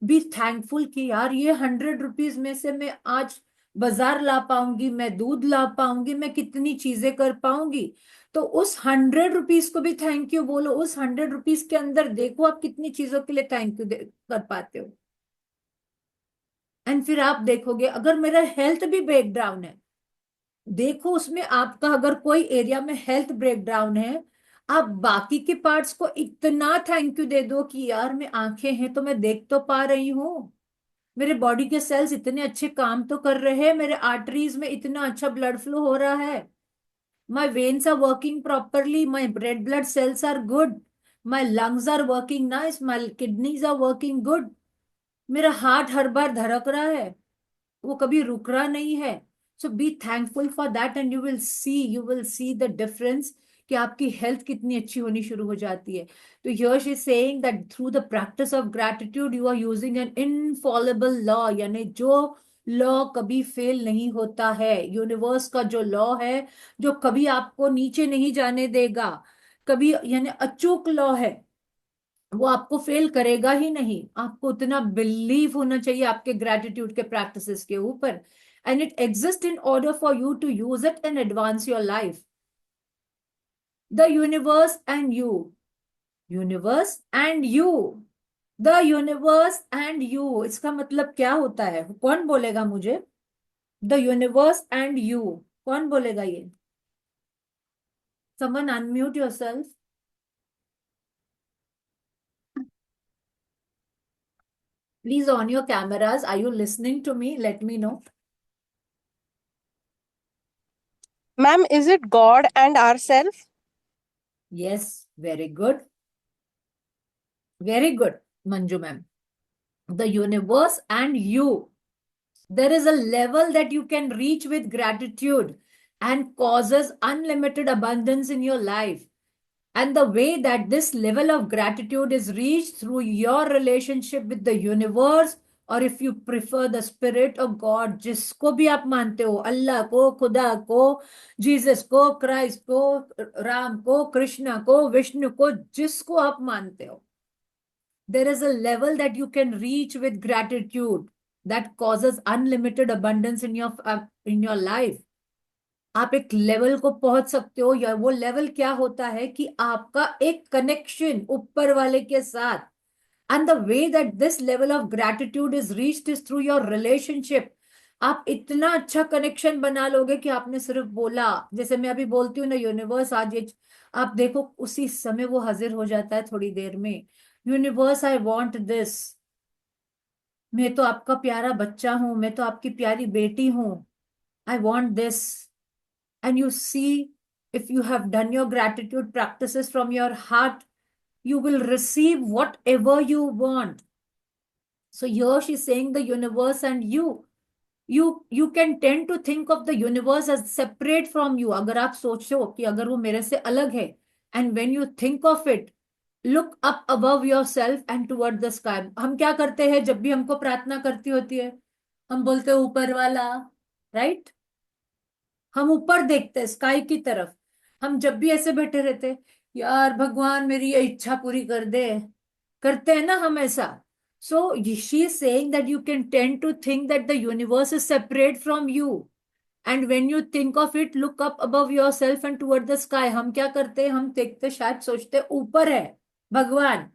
बी थैंकफुल कि यार ये 100 रुपीज में से मैं आज बाजार ला पाऊंगी, मैं दूध ला पाऊंगी, मैं कितनी चीजें कर पाऊंगी. तो उस 100 रुपीज को भी थैंक यू बोलो. उस 100 रुपीज के अंदर देखो आप कितनी चीजों के लिए थैंक यू कर पाते हो. एंड फिर आप देखोगे अगर मेरा हेल्थ भी ब्रेक डाउन है, देखो उसमें आपका अगर कोई एरिया में हेल्थ ब्रेक डाउन है, आप बाकी के पार्ट्स को इतना थैंक यू दे दो कि यार मैं आंखें हैं तो मैं देख तो पा रही हूँ, मेरे बॉडी के सेल्स इतने अच्छे काम तो कर रहे हैं, मेरे आर्टरीज में इतना अच्छा ब्लड फ्लो हो रहा है, my veins are working properly, my red blood cells are good, my lungs are working nice, my kidneys are working good, मेरा हार्ट हर बार धड़क रहा है, वो कभी रुक रहा नहीं है. So be thankful for that and you will see the difference कि आपकी हेल्थ कितनी अच्छी होनी शुरू हो जाती है. तो here she is saying that through the practice of gratitude you are using an infallible law, यानी जो लॉ कभी फेल नहीं होता है. यूनिवर्स का जो लॉ है जो कभी आपको नीचे नहीं जाने देगा, कभी, यानी अचूक लॉ है, वो आपको फेल करेगा ही नहीं. आपको उतना बिलीव होना चाहिए आपके ग्रेटिट्यूड के प्रैक्टिसेस के ऊपर. And it exist in order for you to use it and advance your life. The universe and you, universe and you, the universe and you, इसका मतलब क्या होता है? कौन बोलेगा मुझे? द यूनिवर्स एंड यू, कौन बोलेगा ये? Someone unmute yourself. Please on your cameras. Are you listening to me? Let me know. Ma'am, is it God and ourselves? Yes, very good. Very good, Manju ma'am. The universe and you. There is a level that you can reach with gratitude and causes unlimited abundance in your life. And the way that this level of gratitude is reached through your relationship with the universe, और if you prefer the spirit of God, जिसको भी आप मानते हो, अल्लाह को, खुदा को, Jesus को, क्राइस्ट को, राम को, कृष्णा को, विष्णु को, जिसको आप मानते हो, there is a level that you can reach with gratitude that causes unlimited abundance in your life. आप एक लेवल को पहुंच सकते हो, या वो लेवल क्या होता है कि आपका एक कनेक्शन ऊपर वाले के साथ. And the way that this level of gratitude is reached is through your relationship. आप इतना अच्छा कनेक्शन बना लोगे कि आपने सिर्फ बोला, जैसे मैं अभी बोलती हूँ ना, यूनिवर्स आज ये, आप देखो उसी समय वो हाजिर हो जाता है थोड़ी देर में. Universe, I want this. मैं तो आपका प्यारा बच्चा हूं, मैं तो आपकी प्यारी बेटी हूं. I want this. And you see, if you have done your gratitude practices from your heart, you will receive whatever you want. So here she's saying the universe and you can tend to think of the universe as separate from you. अगर आप सोचो कि अगर वो मेरे से अलग है, and when you think of it, look up above yourself and toward the sky. हम क्या करते हैं जब भी हमको प्रार्थना करती होती है? हम बोलते हैं ऊपर वाला, right? हम ऊपर देखते हैं, स्काई की तरफ. हम जब भी ऐसे बैठे रहते, यार भगवान मेरी ये इच्छा पूरी कर दे, करते हैं ना हम ऐसा. So she is saying that you can tend to think that the universe is separate from you. And when you think of it, look up above yourself and toward the sky. हम क्या करते हैं? हम देखते, शायद सोचते ऊपर है भगवान,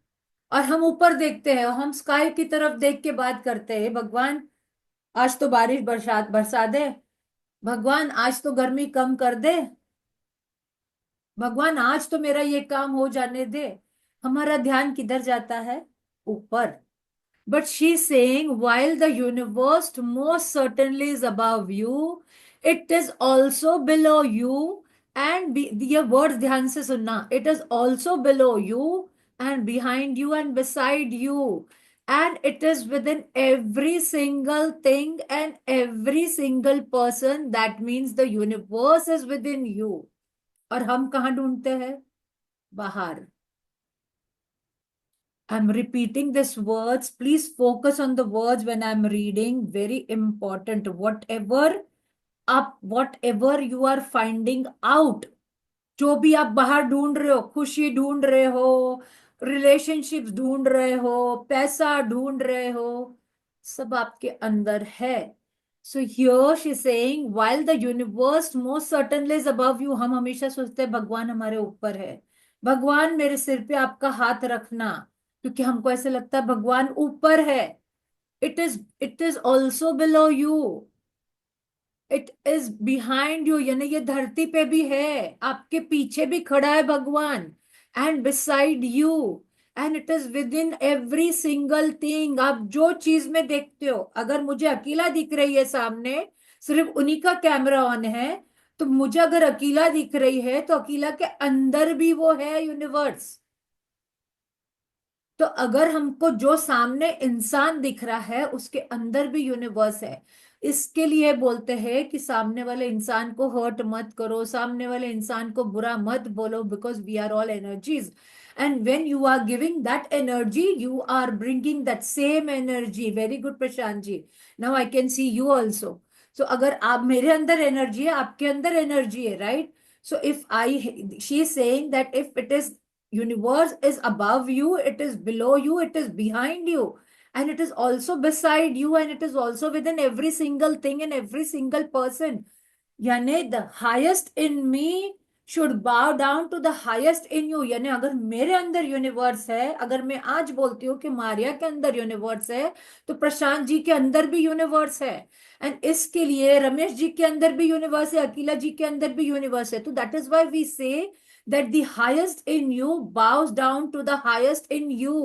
और हम ऊपर देखते हैं, और हम स्काई की तरफ देख के बात करते हैं, भगवान आज तो बारिश बरसात बरसा दे, भगवान आज तो गर्मी कम कर दे, भगवान आज तो मेरा ये काम हो जाने दे. हमारा ध्यान किधर जाता है? ऊपर. But she's saying, while the universe most certainly is above you, it is also below you. And ये words ध्यान से सुनना. It is also below you and behind you and beside you. And it is within every single thing and every single person. That means the universe is within you. और हम कहाँ ढूंढते हैं? बाहर. I'm repeating these words. Please focus on the words when I'm reading. Very important. Whatever you are finding out, जो भी आप बाहर ढूंढ रहे हो, खुशी ढूंढ रहे हो, रिलेशनशिप्स ढूंढ रहे हो, पैसा ढूंढ रहे हो, सब आपके अंदर है. So here she's saying, while the universe most certainly is above you, हम हमेशा सोचते हैं भगवान हमारे ऊपर है, भगवान मेरे सिर पे आपका हाथ रखना, क्योंकि हमको ऐसे लगता है भगवान ऊपर है. It is also below you. It is behind you. यानी ये धरती पे भी है, आपके पीछे भी खड़ा है भगवान. And beside you. And it is within every single thing. आप जो चीज में देखते हो, अगर मुझे अकेला दिख रही है सामने, सिर्फ उन्हीं का कैमरा ऑन है, तो मुझे अगर अकेला दिख रही है, तो अकेला के अंदर भी वो है यूनिवर्स. तो अगर हमको जो सामने इंसान दिख रहा है, उसके अंदर भी यूनिवर्स है. इसके लिए बोलते हैं कि सामने वाले इंसान को हर्ट मत करो, सामने वाले इंसान को बुरा मत बोलो, because we are all energies. And when you are giving that energy, you are bringing that same energy. Very good Prashant ji. Now I can see you also. So अगर आप, मेरे अंदर एनर्जी है, आपके अंदर एनर्जी है, right? So if I, she is saying that if it is universe is above you, it is below you, it is behind you, and it is also beside you, and it is also within every single thing and every single person. यानी the highest in me should bow down to the highest in you. यानी अगर मेरे अंदर universe है, अगर मैं आज बोलती हूँ कि मारिया के अंदर यूनिवर्स है, तो प्रशांत जी के अंदर भी यूनिवर्स है. एंड इसके लिए रमेश जी के अंदर भी यूनिवर्स है, अकीला जी के अंदर भी यूनिवर्स है. तो दैट इज व्हाई वी से that the highest in you bows down to the highest in you.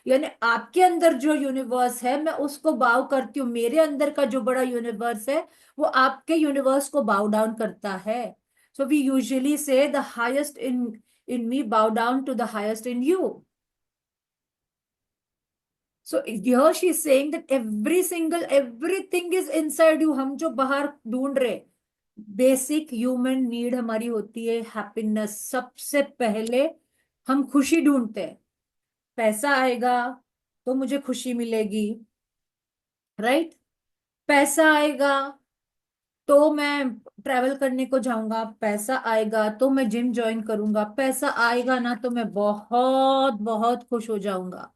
यानी आपके अंदर जो यूनिवर्स है, मैं उसको बाव करती हूँ. मेरे अंदर का जो बड़ा यूनिवर्स है, वो आपके यूनिवर्स को बाव डाउन करता है. So we usually say the highest in me bow down to the highest in you. So here she is saying that everything is inside you. हम जो बाहर ढूंढ रहे, बेसिक ह्यूमन नीड हमारी होती है हैप्पीनेस. सबसे पहले हम खुशी ढूंढते हैं, पैसा आएगा तो मुझे खुशी मिलेगी, राइट? पैसा आएगा तो मैं ट्रैवल करने को जाऊंगा, पैसा आएगा तो मैं जिम ज्वाइन करूंगा, पैसा आएगा ना तो मैं बहुत बहुत खुश हो जाऊंगा।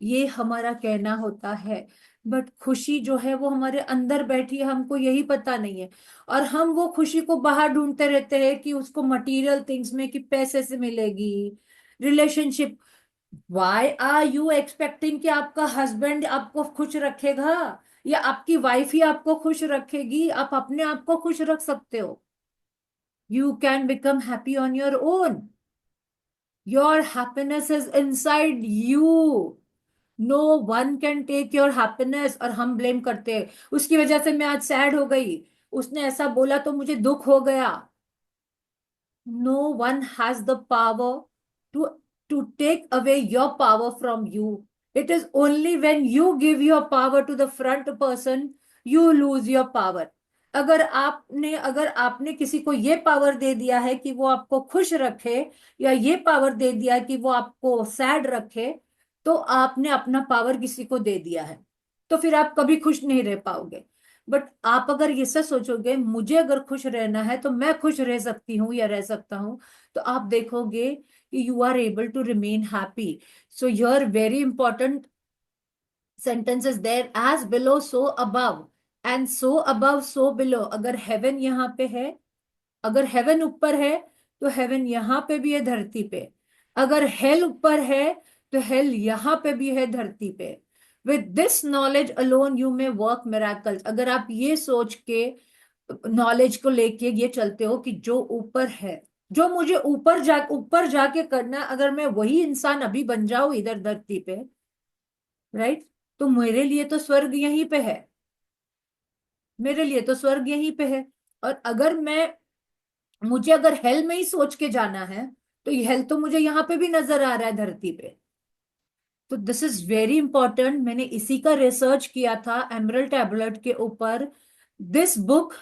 ये हमारा कहना होता है, बट खुशी जो है वो हमारे अंदर बैठी है, हमको यही पता नहीं है। और हम वो खुशी को बाहर ढूंढते रहते हैं कि उसको मटेरियल थिंग्स में, कि पैसे से मिलेगी, relationship. Why are you expecting कि आपका हस्बैंड आपको खुश रखेगा या आपकी वाइफ ही आपको खुश रखेगी? आप अपने आप को खुश रख सकते हो। You can become happy on your own. Your happiness is inside you. No one can take your happiness. और हम ब्लेम करते हैं, उसकी वजह से मैं आज सैड हो गई, उसने ऐसा बोला तो मुझे दुख हो गया। No one has the power to take away your power from you. It is only when you give your power to the front person, you lose your power. अगर आपने किसी को ये पावर दे दिया है कि वो आपको खुश रखे, या ये पावर दे दिया है कि वो आपको सैड रखे, तो आपने अपना पावर किसी को दे दिया है। तो फिर आप कभी खुश नहीं रह पाओगे। बट आप अगर ये सब सोचोगे, मुझे अगर खुश रहना है तो मैं खुश रह सकती हूँ या रह सकता हूँ, तो आप देखोगे कि you are able to remain happy. So your very important sentence is there, as below so above, and so above so below. अगर हेवन यहाँ पे है, अगर हेवन ऊपर है तो हेवन यहाँ पे भी है धरती पे। अगर हेल ऊपर है तो हेल यहाँ पे भी है धरती पे। With this knowledge alone you may work miracles. अगर आप ये सोच के, नॉलेज को लेके ये चलते हो कि जो ऊपर है, जो मुझे ऊपर जाके करना, अगर मैं वही इंसान अभी बन जाऊं इधर धरती पे, राइट, तो मेरे लिए तो स्वर्ग यहीं पे है। मेरे लिए तो स्वर्ग यहीं पे है। और अगर मुझे अगर हेल में ही सोच के जाना है, तो ये हेल तो मुझे यहाँ पे भी नजर आ रहा है धरती पे। तो दिस इज वेरी इंपॉर्टेंट। मैंने इसी का रिसर्च किया था एमरल्ड टैबलेट के ऊपर। This book,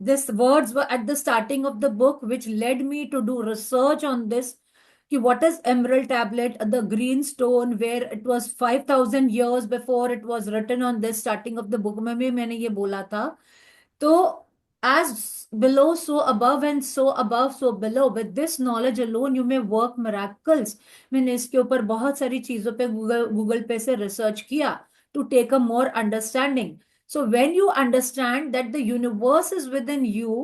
this words were at the starting of the book which led me to do research on this, कि what is emerald tablet, the green stone, where it was 5000 years before it was written on this starting of the book में भी मैंने ये बोला था। तो as below so above and so above so below, with this knowledge alone you may work miracles। मैंने इसके ऊपर बहुत सारी चीजों पे गूगल पे से रिसर्च किया to take a more understanding। So when you understand that the universe is within you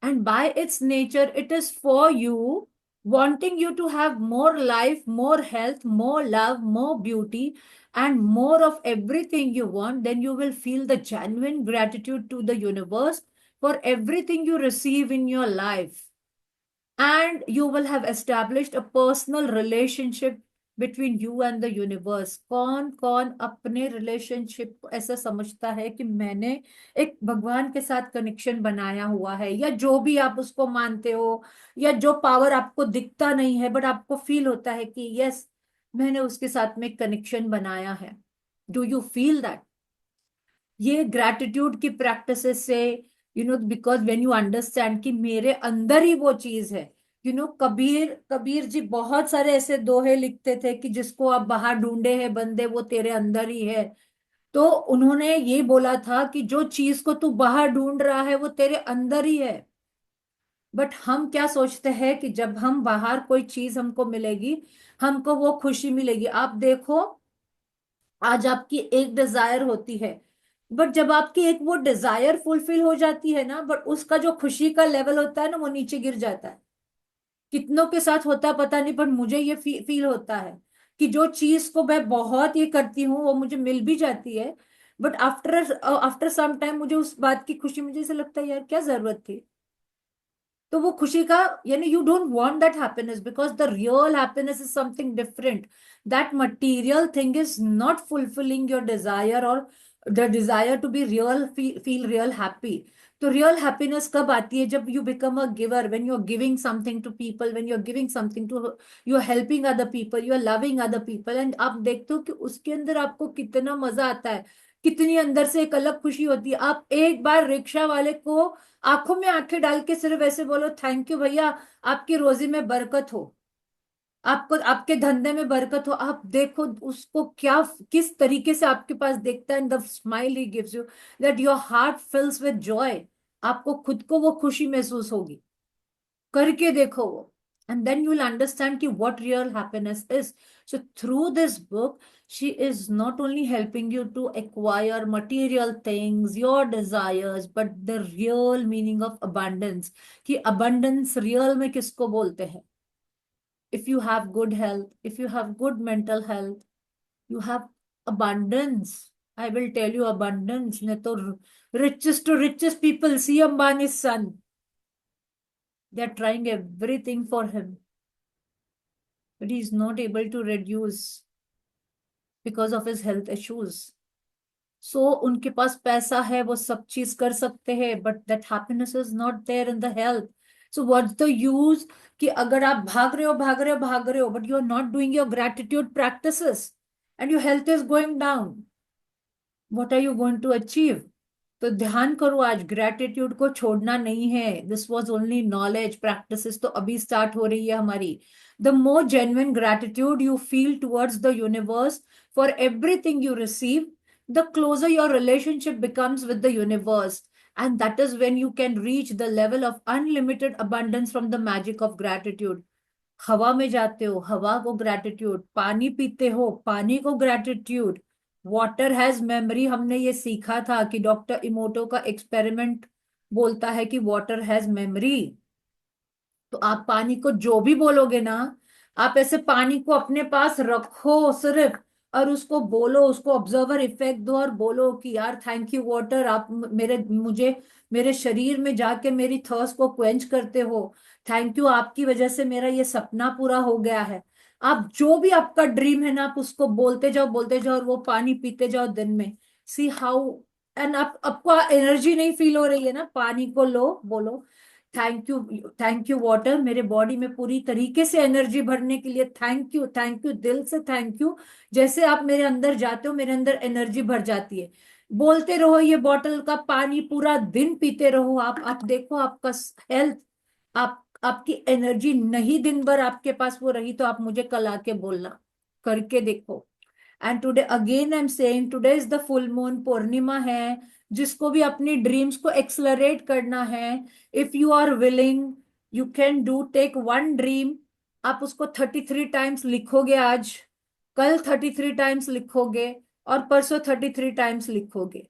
and by its nature it is for you, wanting you to have more life, more health, more love, more beauty, and more of everything you want, then you will feel the genuine gratitude to the universe for everything you receive in your life. And you will have established a personal relationship between you and the universe। कौन कौन अपने relationship को ऐसा समझता है कि मैंने एक भगवान के साथ कनेक्शन बनाया हुआ है, या जो भी आप उसको मानते हो, या जो पावर आपको दिखता नहीं है बट आपको फील होता है कि यस, मैंने उसके साथ में कनेक्शन बनाया है। Do you feel that? ये ग्रैटिट्यूड की प्रैक्टिस से, बिकॉज व्हेन यू अंडरस्टैंड कि मेरे अंदर ही वो चीज है। कबीर कबीर जी बहुत सारे ऐसे दोहे लिखते थे कि जिसको आप बाहर ढूंढे हैं बंदे, वो तेरे अंदर ही है। तो उन्होंने ये बोला था कि जो चीज को तू बाहर ढूंढ रहा है वो तेरे अंदर ही है। बट हम क्या सोचते हैं कि जब हम बाहर कोई चीज हमको मिलेगी, हमको वो खुशी मिलेगी। आप देखो, आज आपकी एक डिजायर होती है, बट जब आपकी एक वो डिजायर फुलफिल हो जाती है ना, बट उसका जो खुशी का लेवल होता है ना, वो नीचे गिर जाता है। कितनों के साथ होता है पता नहीं, पर मुझे ये फील होता है कि जो चीज को मैं बहुत ये करती हूँ वो मुझे मिल भी जाती है, but after after some time मुझे उस बात की खुशी, मुझे ऐसा लगता है यार क्या जरूरत थी। तो वो खुशी का, यानी you don't want that happiness, because the real happiness is something different. That material thing is not fulfilling your desire, और the desire to be real, feel real happy. तो रियल हैप्पीनेस कब आती है? जब you become a giver, when you are giving something to people, when you are giving something to, you are helping other people, you are loving other people, and आप देखते हो कि उसके अंदर आपको कितना मजा आता है, कितनी अंदर से एक अलग खुशी होती है। आप एक बार रिक्शा वाले को आंखों में आंखें डाल के सिर्फ ऐसे बोलो, थैंक यू भैया, आपकी रोजी में बरकत हो। आपको आपके धंधे में बरकत हो, आप देखो उसको क्या किस तरीके से आपके पास देखता है, द स्माइल ही gives you, that your heart fills with joy, आपको खुद को वो खुशी महसूस होगी। करके देखो वो, and then you'll understand कि what real happiness is. So through this book, she is not only helping you to acquire material things, your desires, but the real meaning of abundance, कि abundance real में किसको बोलते हैं? If you have good health, if you have good mental health, you have abundance. I will tell you abundance. नहीं तो richest to richest people, see Ambani's son. They're trying everything for him, but he's not able to reduce because of his health issues. So उनके पास पैसा है, वो सब चीज कर सकते हैं, but that happiness is not there in the health. So what's the use कि अगर आप भाग रहे हो भाग रहे हो भाग रहे हो, but you are not doing your gratitude practices and your health is going down, what are you going to achieve? तो ध्यान करो, आज ग्रेटिट्यूड को छोड़ना नहीं है। This was only knowledge, practices तो अभी स्टार्ट हो रही है हमारी। The more genuine gratitude you feel towards the universe for everything you receive, the closer your relationship becomes with the universe, and that is when you can reach the level of unlimited abundance from the magic of gratitude. हवा में जाते हो, हवा को gratitude, पानी पीते हो, पानी को ग्रेटिट्यूड, वाटर हैज मेमोरी, हमने ये सीखा था कि डॉक्टर इमोटो का एक्सपेरिमेंट बोलता है कि वाटर हैज मेमोरी। तो आप पानी को जो भी बोलोगे ना, आप ऐसे पानी को अपने पास रखो सिर्फ, और उसको बोलो, उसको ऑब्जर्वर इफेक्ट दो और बोलो कि यार थैंक यू वाटर, आप मेरे मुझे मेरे शरीर में जाके मेरी थर्स्ट को क्वेंच करते हो, थैंक यू, आपकी वजह से मेरा ये सपना पूरा हो गया है। आप जो भी आपका ड्रीम है ना, आप उसको बोलते जाओ और वो पानी पीते जाओ दिन में। सी हाउ, एंड आप आपको एनर्जी नहीं फील हो रही है ना, पानी को लो, बोलो थैंक यू वाटर, मेरे बॉडी में पूरी तरीके से एनर्जी भरने के लिए थैंक यू, दिल से थैंक यू। जैसे आप मेरे अंदर जाते हो, मेरे अंदर एनर्जी भर जाती है। बोलते रहो, ये बॉटल का पानी पूरा दिन पीते रहो, आप देखो आपका हेल्थ, आप आपकी एनर्जी नहीं दिन भर आपके पास वो रही तो आप मुझे कल आके बोलना, करके देखो। And today again I am saying, today is the full moon, पूर्णिमा है, जिसको भी अपनी ड्रीम्स को एक्सलरेट करना है, if you are willing, you can do, take one dream, आप उसको 33 टाइम्स लिखोगे आज, कल 33 टाइम्स लिखोगे, और परसों 33 टाइम्स लिखोगे।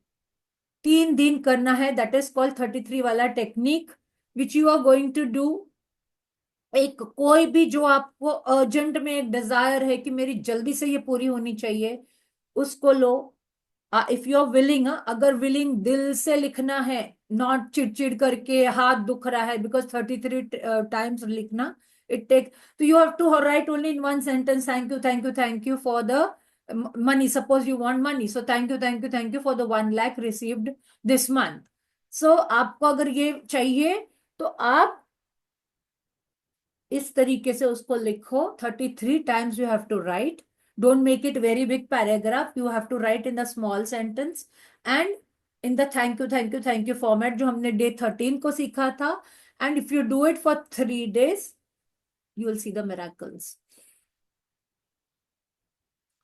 3 दिन करना है, दैट इज कॉल्ड 33 वाला technique, which you are going to do. एक कोई भी जो आपको अर्जेंट में एक डिजायर है कि मेरी जल्दी से ये पूरी होनी चाहिए, उसको लो। इफ यू आर विलिंग, अगर विलिंग दिल से लिखना है, नॉट चिड़चिड़ करके हाथ दुख रहा है, बिकॉज 33 टाइम्स लिखना इट टेक, तो you have to write only in one sentence, thank you thank you thank you for the money. Suppose you want money, so thank you for the 1 lakh received this month. So आपको अगर ये चाहिए तो आप इस तरीके से उसको लिखो, 33 times you have to write, don't make it very big paragraph, you have to write in the small sentence and in the thank you format जो हमने डे 13 को सीखा था। And if you do it for 3 days, you will see the miracles.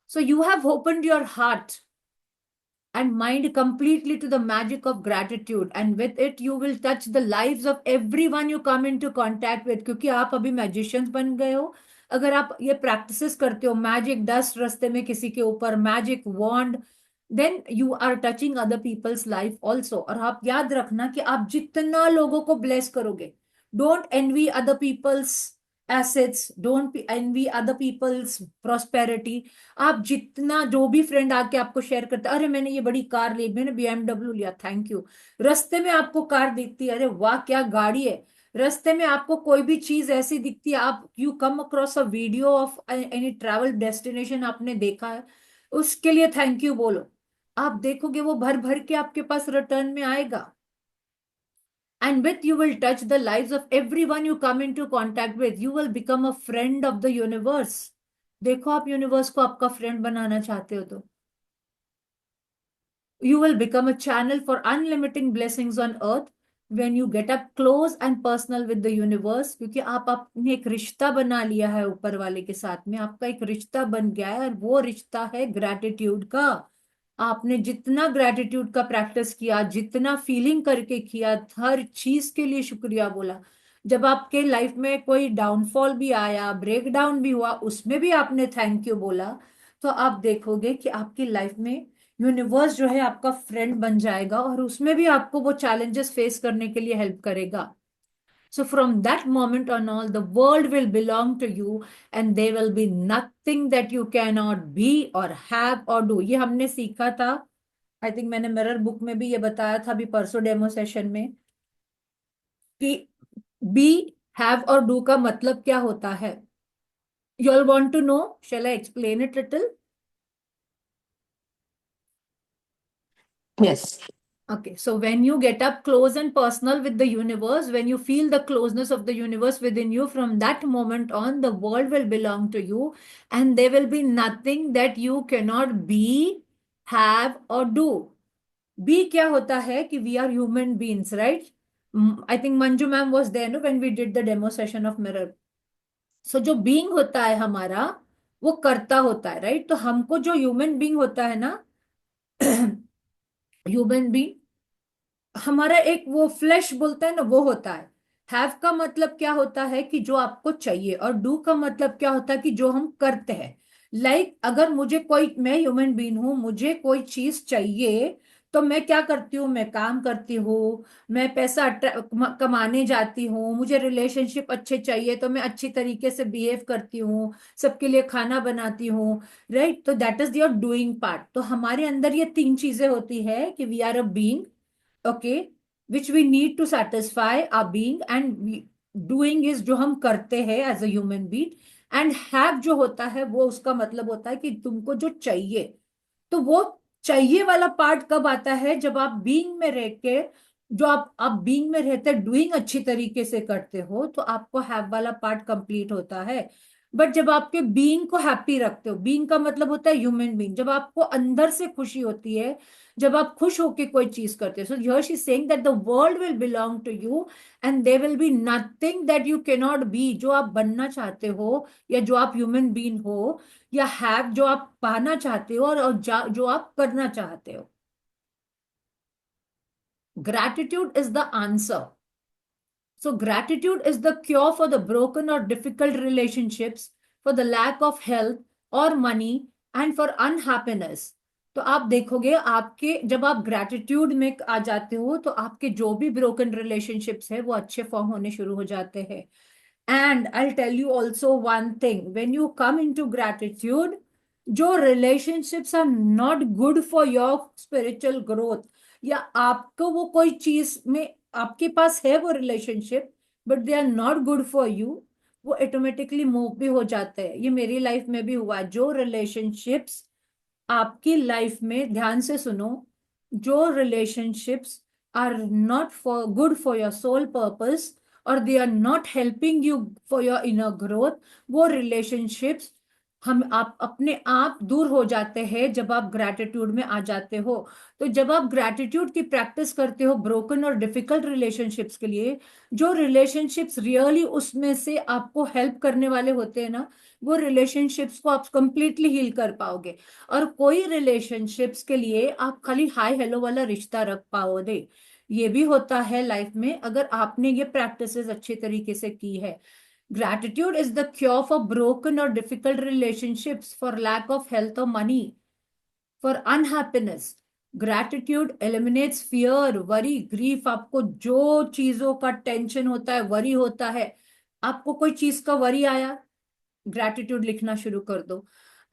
So you have opened your heart and mind completely to the magic of gratitude, and with it you will touch the lives of everyone you come into contact with, क्योंकि आप अभी magicians बन गए हो। अगर आप ये practices करते हो, मैजिक डस्ट रास्ते में किसी के ऊपर, magic wand, then you are touching other people's life also. और आप याद रखना कि आप जितना लोगों को ब्लेस करोगे, don't envy other people's assets, don't envy other people's prosperity। आप जितना, जो भी फ्रेंड आके आपको शेयर करता, अरे मैंने ये बड़ी कार ली, मैंने BMW लिया, थैंक यू। रास्ते में आपको कार दिखती है, अरे वाह क्या गाड़ी है। रास्ते में आपको कोई भी चीज ऐसी दिखती है, आप you come across a video of any travel destination आपने देखा है, उसके लिए थैंक यू बोलो। आप देखोगे वो भर भर के आपके पास रिटर्न में आएगा। And with you will touch the lives of everyone you come into contact with. You will become a friend of the universe. देखो आप यूनिवर्स को आपका फ्रेंड बनाना चाहते हो तो you will become a channel for unlimited blessings on earth, when you get up close and personal with the universe, क्योंकि आप आपने एक रिश्ता बना लिया है ऊपर वाले के साथ में, आपका एक रिश्ता बन गया है और वो रिश्ता है ग्रैटिट्यूड का। आपने जितना ग्रैटिट्यूड का प्रैक्टिस किया, जितना फीलिंग करके किया, हर चीज के लिए शुक्रिया बोला, जब आपके लाइफ में कोई डाउनफॉल भी आया, ब्रेक डाउन भी हुआ, उसमें भी आपने थैंक यू बोला, तो आप देखोगे कि आपकी लाइफ में यूनिवर्स जो है आपका फ्रेंड बन जाएगा और उसमें भी आपको वो चैलेंजेस फेस करने के लिए हेल्प करेगा। So from that moment on all the world will belong to you and there will be nothing that you can not be or have or do. ये हमने सीखा था, आई थिंक मैंने mirror book में भी ये बताया था अभी परसों डेमो सेशन में, कि बी, हैव और डू का मतलब क्या होता है। You all want to know, shall I explain it little? Yes. Okay, so when you get up close and personal with the universe, when you feel the closeness of the universe within you, from that moment on, the world will belong to you, and there will be nothing that you cannot be, have, or do. Be क्या होता है कि we are human beings, right? I think Manju ma'am was there, no, when we did the demo session of mirror. So जो being होता है हमारा, वो करता होता है, right? तो हमको जो human being होता है ना, ह्यूमन बीइंग, हमारा एक वो फ्लैश बोलता है ना, वो होता है। हैव का मतलब क्या होता है कि जो आपको चाहिए, और डू का मतलब क्या होता है कि जो हम करते हैं। अगर मुझे कोई, मैं ह्यूमन बीइंग हूं, मुझे कोई चीज चाहिए, तो मैं क्या करती हूँ, मैं काम करती हूँ, मैं पैसा कमाने जाती हूँ, मुझे रिलेशनशिप अच्छे चाहिए तो मैं अच्छी तरीके से बिहेव करती हूँ, सबके लिए खाना बनाती हूँ, राइट? तो that is your doing part. तो हमारे अंदर ये तीन चीजें होती है कि we are a being, okay, which we need to satisfy our being, and doing is जो हम करते हैं as a human being, and have जो होता है वो उसका मतलब होता है कि तुमको जो चाहिए। तो वो चाहिए वाला पार्ट कब आता है, जब आप बीइंग में रह के, जो आप बीइंग में रहते डूइंग अच्छी तरीके से करते हो, तो आपको हैव वाला पार्ट कंप्लीट होता है। बट जब आपके बीइंग को हैप्पी रखते हो, बीइंग का मतलब होता है ह्यूमन बीइंग, जब आपको अंदर से खुशी होती है, जब आप खुश होके कोई चीज करते हो, so here she is saying that the world will belong to you and there will be nothing that you can not be, जो आप बनना चाहते हो या जो आप ह्यूमन बीइंग हो, या हैव जो आप पाना चाहते हो, और जो आप करना चाहते हो। Gratitude is the answer. So gratitude is the cure for the broken or difficult relationships, for the lack of health or money, and for unhappiness. तो आप देखोगे, आपके जब आप ग्रैटिट्यूड में आ जाते हो, तो आपके जो भी ब्रोकन रिलेशनशिप्स है वो अच्छे फॉर्म होने शुरू हो जाते हैं। And I tell you also one thing, when you come into gratitude, जो relationships are not good for your spiritual growth, या आपको वो कोई चीज में आपके पास है वो relationship, but they are not good for you, वो ऑटोमेटिकली मूव भी हो जाते हैं। ये मेरी लाइफ में भी हुआ। जो रिलेशनशिप्स आपकी लाइफ में, ध्यान से सुनो, जो relationships are not for good for your soul purpose, और they are not helping you for your inner growth, वो रिलेशनशिप्स आप अपने आप दूर हो जाते हैं जब आप ग्रैटिट्यूड में आ जाते हो। तो जब आप ग्रैटिट्यूड की प्रैक्टिस करते हो ब्रोकन और डिफिकल्ट रिलेशनशिप्स के लिए, जो रिलेशनशिप्स रियली उसमें से आपको हेल्प करने वाले होते हैं ना, वो रिलेशनशिप्स को आप कंप्लीटली हील कर पाओगे। और कोई रिलेशनशिप्स के लिए आप खाली हाई हेलो वाला रिश्ता रख पाओगे, ये भी होता है लाइफ में, अगर आपने ये प्रैक्टिसेस अच्छे तरीके से की है। Gratitude is the cure for broken or difficult relationships, for lack of health or money, for unhappiness. Gratitude eliminates fear, worry, grief. आपको जो चीजों का टेंशन होता है, वरी होता है, आपको कोई चीज का वरी आया, ग्रैटिट्यूड लिखना शुरू कर दो।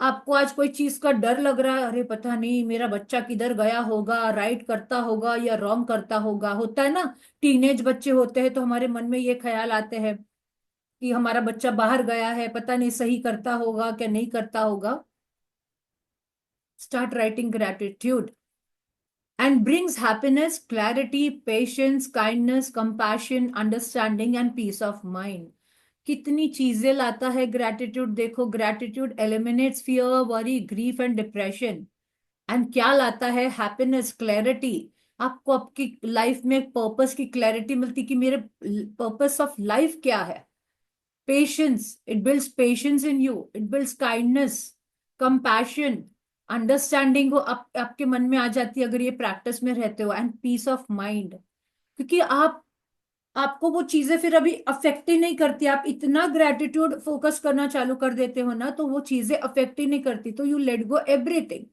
आपको आज कोई चीज का डर लग रहा है, अरे पता नहीं मेरा बच्चा किधर गया होगा, राइट करता होगा या रॉन्ग करता होगा, होता है ना, टीनेज बच्चे होते हैं तो हमारे मन में ये ख्याल आते हैं कि हमारा बच्चा बाहर गया है, पता नहीं सही करता होगा क्या नहीं करता होगा। Start writing gratitude and brings happiness, clarity, patience, kindness, compassion, understanding and peace of mind. कितनी चीजें लाता है ग्रैटिट्यूड। देखो, gratitude eliminates fear, worry, grief and depression. And क्या लाता है? हैप्पीनेस, क्लैरिटी, आपको आपकी लाइफ में एक पर्पस की क्लैरिटी मिलती कि मेरे पर्पस ऑफ लाइफ क्या है। Patience, it builds patience in you, it builds kindness, compassion, understanding वो आपके मन में आ जाती है अगर ये प्रैक्टिस में रहते हो, एंड पीस ऑफ माइंड। क्योंकि आपको वो चीजें फिर अभी अफेक्ट ही नहीं करती। आप इतना ग्रेटिट्यूड फोकस करना चालू कर देते हो ना, तो वो चीजें अफेक्ट ही नहीं करती, तो you let go everything.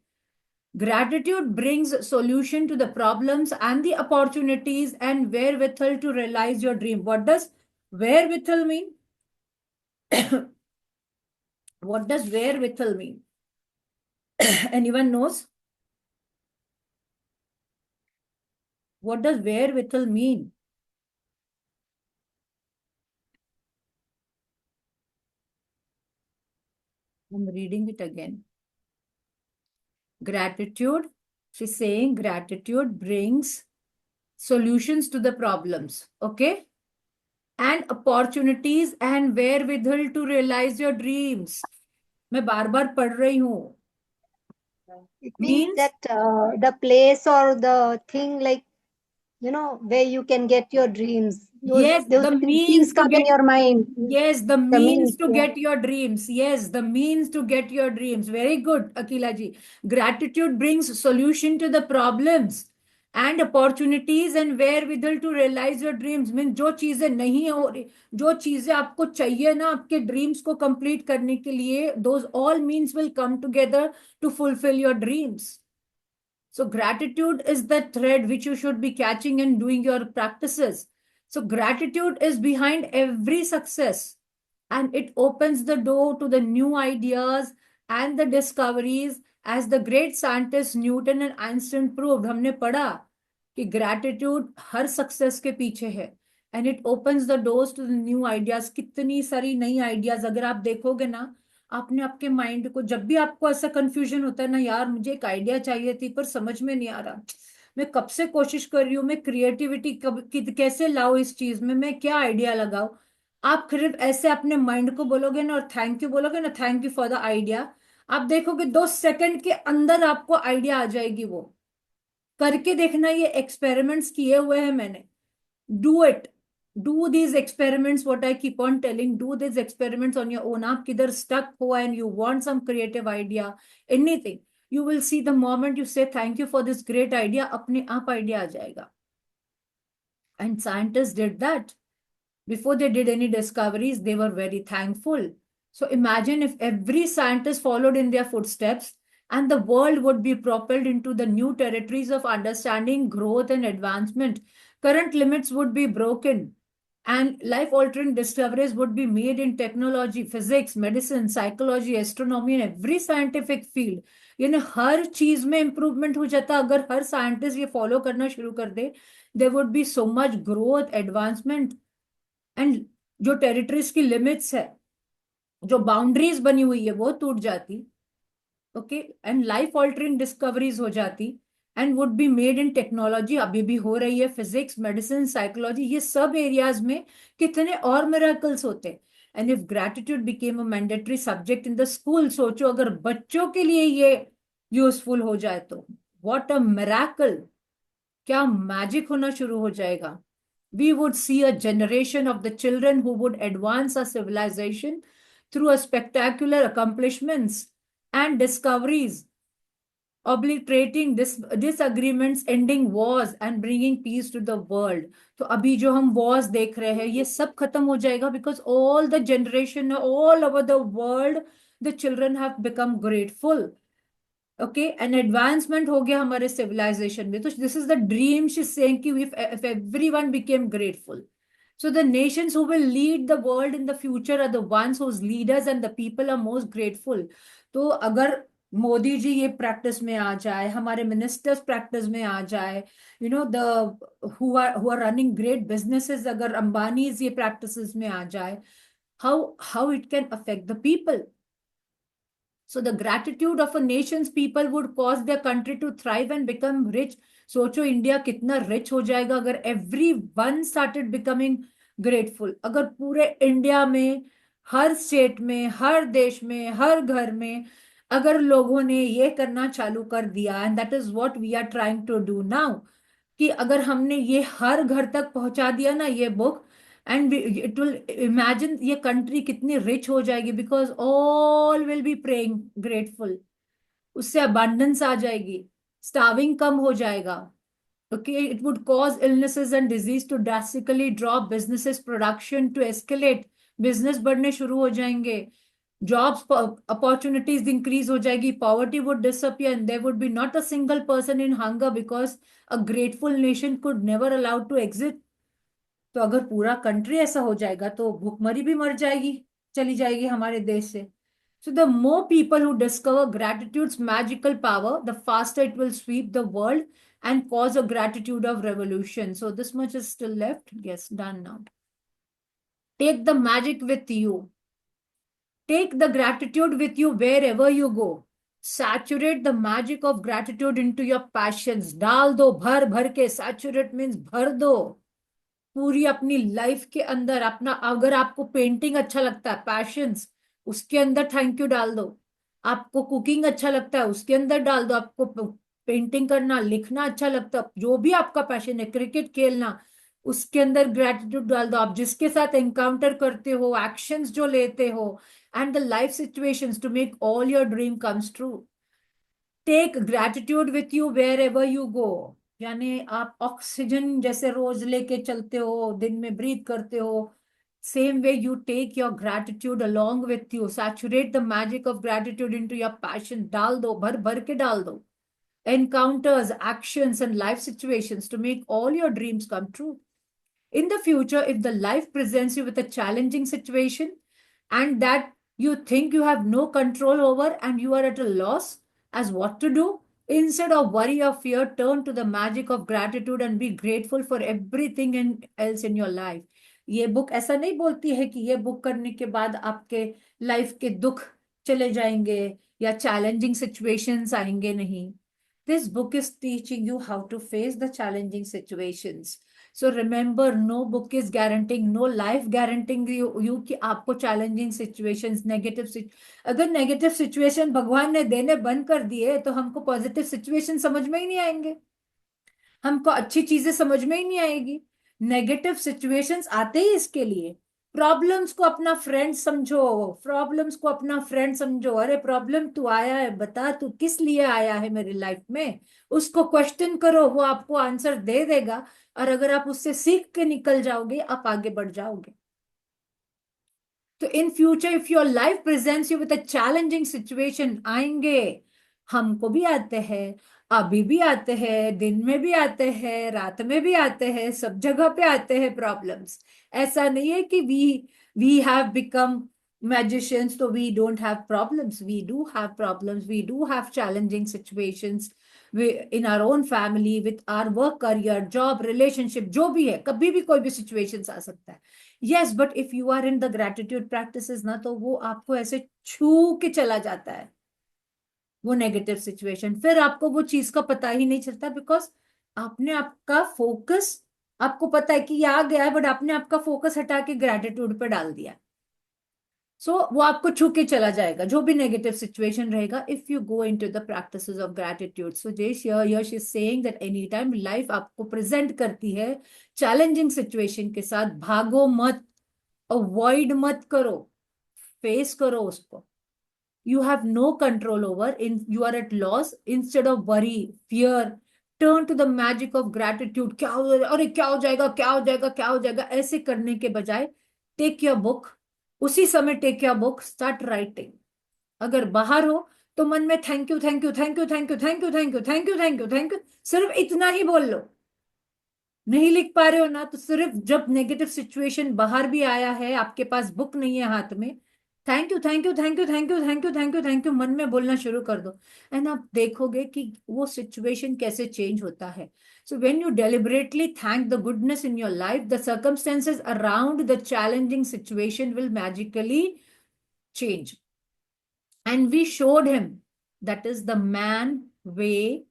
Gratitude brings solution to the problems and the opportunities and wherewithal to realize your dream. What does wherewithal mean? What does wherewithal mean? Anyone knows? What does wherewithal mean? I'm reading it again. Gratitude, she's saying gratitude brings solutions to the problems, okay? And opportunities and wherewithal to realize your dreams. मैं बार बार पढ़ रही हूँ. It means Means that the place or the thing, like, where you can get your dreams. yes, Those the things means to come in get, your mind. yes, the The means means, to yeah. get your dreams. Yes, the means to get your dreams. Very good, Akila ji. Gratitude brings solution to the problems and opportunities and wherewithal to realize your dreams. Means जो चीजें नहीं हो रही, जो चीजें आपको चाहिए ना आपके ड्रीम्स को कंप्लीट करने के लिए, those all means will come together to fulfill your dreams. So gratitude is the thread which you should be catching and doing your practices. So gratitude is behind every success, and it opens the door to the new ideas and the discoveries, as the great scientists Newton and Einstein proved. हमने पढ़ा कि gratitude हर success के पीछे है, and it opens the doors to the new ideas. कितनी सारी नई ideas अगर आप देखोगे ना, आपने आपके माइंड को, जब भी आपको ऐसा कंफ्यूजन होता है ना, यार मुझे एक आइडिया चाहिए थी पर समझ में नहीं आ रहा, मैं कब से कोशिश कर रही हूँ, मैं क्रिएटिविटी कैसे लाऊं इस चीज में, मैं क्या आइडिया लगाऊं, आप सिर्फ ऐसे अपने माइंड को बोलोगे ना और थैंक यू बोलोगे ना, thank you for the idea, आप देखोगे 2 सेकंड के अंदर आपको आइडिया आ जाएगी। वो करके देखना, ये एक्सपेरिमेंट्स किए हुए हैं मैंने। Do it. Do these experiments, what I keep on telling, do these experiments on your own. आप किधर stuck हो and you want some creative idea, anything, you will see the moment you say thank you for this great idea, अपने आप idea आ जाएगा. And scientists did that. Before they did any discoveries, they were very thankful. So imagine if every scientist followed in their footsteps, and the world would be propelled into the new territories of understanding, growth, and advancement. Current limits would be broken, and life-altering discoveries would be made in technology, physics, medicine, psychology, astronomy, and every scientific field. यानी हर चीज में improvement हो जाता अगर हर scientist ये follow करना शुरू कर दे। There would be so much growth, advancement, and जो टेरिटरीज की लिमिट्स है, जो बाउंड्रीज बनी हुई है, वो टूट जाती। Okay, and life altering discoveries हो जाती, and would be made in technology, अभी भी हो रही है, फिजिक्स, मेडिसिन, साइकोलॉजी, ये सब एरियाज में कितने और मिरेकल्स होते। And if gratitude became a mandatory subject in the school, सोचो अगर बच्चों के लिए ये यूजफुल हो जाए तो व्हाट अ मिरेकल, क्या मैजिक होना शुरू हो जाएगा। We would see a generation of the children who would advance our civilization through a spectacular accomplishments and discoveries, obliterating disagreements, ending wars, and bringing peace to the world. तो अभी जो हम wars देख रहे हैं ये सब खत्म हो जाएगा, because all the generation all over the world, the children have become grateful. Okay, an advancement हो गया हमारे सिविलाइजेशन में। तो this is the dream she is saying कि if everyone became grateful, so the nations who will lead the world in the future are the ones whose leaders and the people are most grateful. तो अगर मोदी जी ये practice में आ जाए, हमारे ministers practice में आ जाए, the who are running great businesses, अगर अंबानी ये प्रैक्टिसेस में आ जाए, how it can affect the people. So the gratitude of a nation's people would cause their country to thrive and become rich. सोचो India कितना रिच हो जाएगा अगर everyone started becoming grateful. अगर पूरे इंडिया में, हर स्टेट में, हर देश में, हर घर में अगर लोगों ने ये करना चालू कर दिया, and that is what we are trying to do now, कि अगर हमने ये हर घर तक पहुंचा दिया ना ये book, and it will, imagine ये कंट्री कितनी रिच हो जाएगी, because all will be praying grateful. उससे अबंडेंस आ जाएगी, स्टार्विंग कम हो जाएगा। Okay, it would cause illnesses and disease to drastically drop, businesses production to escalate, business बढ़ने शुरू हो जाएंगे, jobs opportunities increase हो जाएगी, poverty would disappear, and there would be not a single person in hunger, because a grateful nation could never allowed to exist. तो अगर पूरा country ऐसा हो जाएगा तो भूखमरी भी मर जाएगी, चली जाएगी हमारे देश से। So the more people who discover gratitude's magical power, the faster it will sweep the world and cause a gratitude of revolution. So this much is still left. Yes, done now. Take the magic with you. Take the gratitude with you wherever you go. Saturate the magic of gratitude into your passions. डाल दो भर भर के, saturate means भर दो पूरी अपनी life के अंदर अपना। अगर आपको पेंटिंग अच्छा लगता है, पैशंस, उसके अंदर थैंक यू डाल दो। आपको कुकिंग अच्छा लगता है, उसके अंदर डाल दो। आपको पेंटिंग करना, लिखना अच्छा लगता है, जो भी आपका पैशन है, क्रिकेट खेलना, उसके अंदर ग्रेटिट्यूड डाल दो। आप जिसके साथ एनकाउंटर करते हो, एक्शंस जो लेते हो, and the life situations to make all your dream comes true. Take gratitude with you wherever you go. यानी आप ऑक्सीजन जैसे रोज लेके चलते हो, दिन में ब्रीथ करते हो, same way you take your gratitude along with you. Saturate the magic of gratitude into your passion. डाल दो, भर भर के डाल दो। Encounters, actions and life situations to make all your dreams come true. In the future, if the life presents you with a challenging situation and that you think you have no control over, and you are at a loss as what to do, instead of worry or fear, turn to the magic of gratitude and be grateful for everything else in your life. ये book ऐसा नहीं बोलती है कि ये book करने के बाद आपके लाइफ के दुख चले जाएंगे या चैलेंजिंग सिचुएशंस आएंगे, नहीं। This book is teaching you how to face the challenging situations. So remember, no book is guaranteeing, no life guaranteeing you कि आपको challenging situations, अगर नेगेटिव सिचुएशन भगवान ने देने बंद कर दिए तो हमको पॉजिटिव सिचुएशन समझ में ही नहीं आएंगे, हमको अच्छी चीजें समझ में ही नहीं आएगी। नेगेटिव सिचुएशंस आते ही इसके लिए। प्रॉब्लम्स को अपना फ्रेंड समझो, प्रॉब्लम्स को अपना फ्रेंड समझो। अरे प्रॉब्लम तू आया है, बता तू किस लिए आया है मेरी लाइफ में, उसको क्वेश्चन करो, वो आपको आंसर दे देगा। और अगर आप उससे सीख के निकल जाओगे, आप आगे बढ़ जाओगे। तो in future if your life presents you with a challenging situation, आएंगे, हमको भी आते हैं, अभी भी आते हैं, दिन में भी आते हैं, रात में भी आते हैं, सब जगह पे आते हैं प्रॉब्लम्स। ऐसा नहीं है कि we have become magicians so we don't have problems. We do have problems, we do have challenging situations in our own family, with our work, career, job, relationship, जो भी है, कभी भी कोई भी situations आ सकता है। yes, but if you are in the gratitude practices ना, तो वो आपको ऐसे छू के चला जाता है वो नेगेटिव सिचुएशन, फिर आपको वो चीज का पता ही नहीं चलता, बिकॉज आपने आपका फोकस, आपको पता है कि ये आ गया है, बट आपने आपका फोकस हटा के ग्रेटिट्यूड पे डाल दिया। सो वो आपको छू के चला जाएगा जो भी नेगेटिव सिचुएशन रहेगा, if you go into the practices of gratitude. So Yash is saying that any time life आपको प्रेजेंट करती है चैलेंजिंग सिचुएशन के साथ, भागो मत, अवॉइड मत करो, फेस करो उसको। You have no control over, you are at loss, instead of worry, fear, turn to the magic of gratitude। क्या हो, अरे क्या हो जाएगा, क्या हो जाएगा, क्या हो जाएगा, ऐसे करने के बजाय टेक योर बुक, उसी समय take your book, start writing. अगर बाहर हो तो मन में thank you thank you thank you thank you thank you thank you thank you thank you thank you, सिर्फ इतना ही बोल लो। नहीं लिख पा रहे हो ना, तो सिर्फ जब नेगेटिव सिचुएशन बाहर भी आया है, आपके पास बुक नहीं है हाथ में, thank you thank you thank you thank you thank you thank you thank you मन में बोलना शुरू कर दो, एंड आप देखोगे कि वो सिचुएशन कैसे चेंज होता है। So when you deliberately thank the goodness in your life, the circumstances around the challenging situation will magically change. And we showed him that is the man way,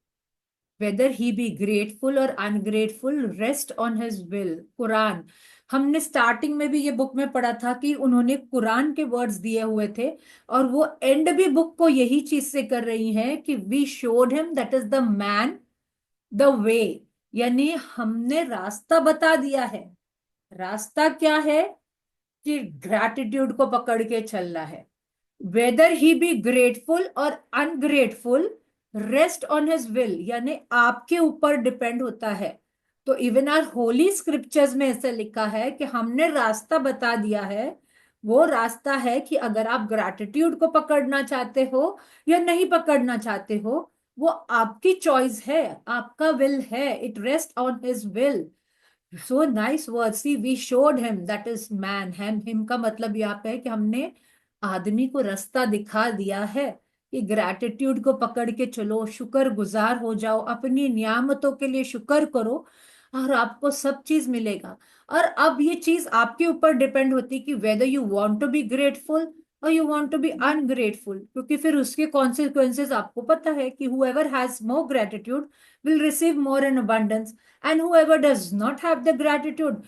whether he be grateful or ungrateful, rest on his will। Quran, हमने starting में भी ये book में पढ़ा था कि उन्होंने कुरान के वर्ड्स दिए हुए थे, और वो एंड भी बुक को यही चीज से कर रही है कि we showed him that is the man, the way, यानी हमने रास्ता बता दिया है। रास्ता क्या है? कि ग्रैटिट्यूड को पकड़ के चलना है। वेदर ही बी ग्रेटफुल और ungrateful, rest on his will, यानी आपके ऊपर डिपेंड होता है। तो इवन आर होली स्क्रिप्चर्स में ऐसे लिखा है कि हमने रास्ता बता दिया है। वो रास्ता है कि अगर आप ग्रैटिट्यूड को पकड़ना चाहते हो या नहीं पकड़ना चाहते हो, वो आपकी चॉइस है, आपका विल है। It rest on his will. So nice word. See we showed him, that is man. Him का मतलब यहाँ पे है कि हमने आदमी को रास्ता दिखा दिया है कि ग्रैटिट्यूड को पकड़ के चलो, शुक्र गुजार हो जाओ, अपनी नियामतों के लिए शुक्र करो और आपको सब चीज मिलेगा। और अब ये चीज आपके ऊपर डिपेंड होती है कि whether you want to be grateful और you want to be ungrateful, क्योंकि फिर उसके कॉन्सिक्वेंसेस आपको पता है कि whoever has more gratitude will receive more in abundance, and whoever does not have the gratitude,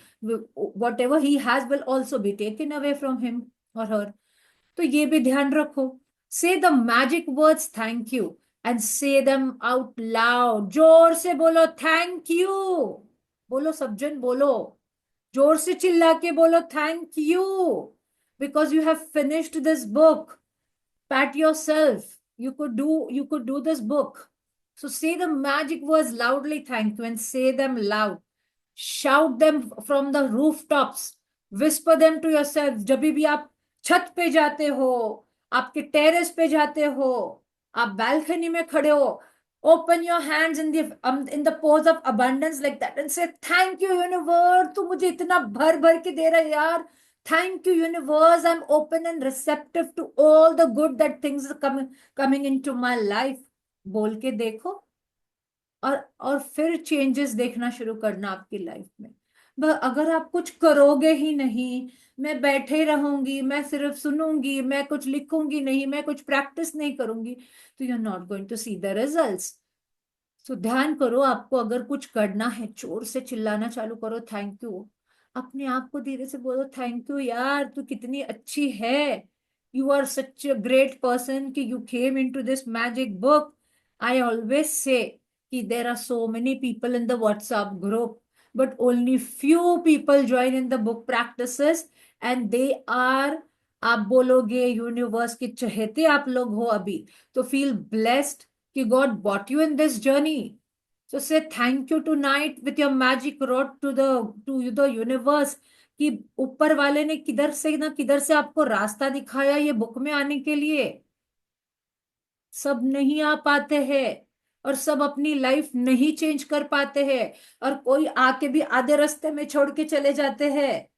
whatever he has will also be taken away from him or her. तो ये भी ध्यान रखो। से the magic words thank you and से them out loud. जोर से बोलो थैंक यू। बोलो सब जन, बोलो जोर से चिल्ला के बोलो thank you, because you have finished this book. Pat yourself. You could do this book. So say the magic words loudly, thank you, and say them loud. Shout them from the rooftops. Whisper them to yourself. जब भी आप छत पे जाते हो, आपके terrace पे जाते हो, आप बालकनी में खड़े हो, open your hands in the pose of abundance like that and say thank you universe, तू मुझे इतना भर भर के दे रहा है यार। Thank you universe, I'm open and receptive to all the good that things are coming into my life। बोल के देखो और फिर चेंजेस देखना शुरू करना आपकी लाइफ में। अगर आप कुछ करोगे ही नहीं, मैं बैठे रहूंगी, मैं सिर्फ सुनूंगी, मैं कुछ लिखूंगी नहीं, मैं कुछ प्रैक्टिस नहीं करूंगी, तो you are not going to see the results. So ध्यान करो, आपको अगर कुछ करना है जोर से चिल्लाना चालू करो थैंक यू। अपने आप को धीरे से बोलो थैंक यू यार, तू कितनी अच्छी है। You are such a great person कि you came into this magic book. I always say कि there are so many people in the WhatsApp group, but only few people join in the book practices, and they are, आप बोलोगे universe के चहेते आप लोग हो अभी, तो feel blessed कि God brought you in this journey. So say thank you tonight with your magic rod to the universe कि ऊपर वाले ने किधर से ना किधर से आपको रास्ता दिखाया ये बुक में आने के लिए। सब नहीं आ पाते हैं और सब अपनी लाइफ नहीं चेंज कर पाते हैं, और कोई आके भी आधे रास्ते में छोड़ के चले जाते हैं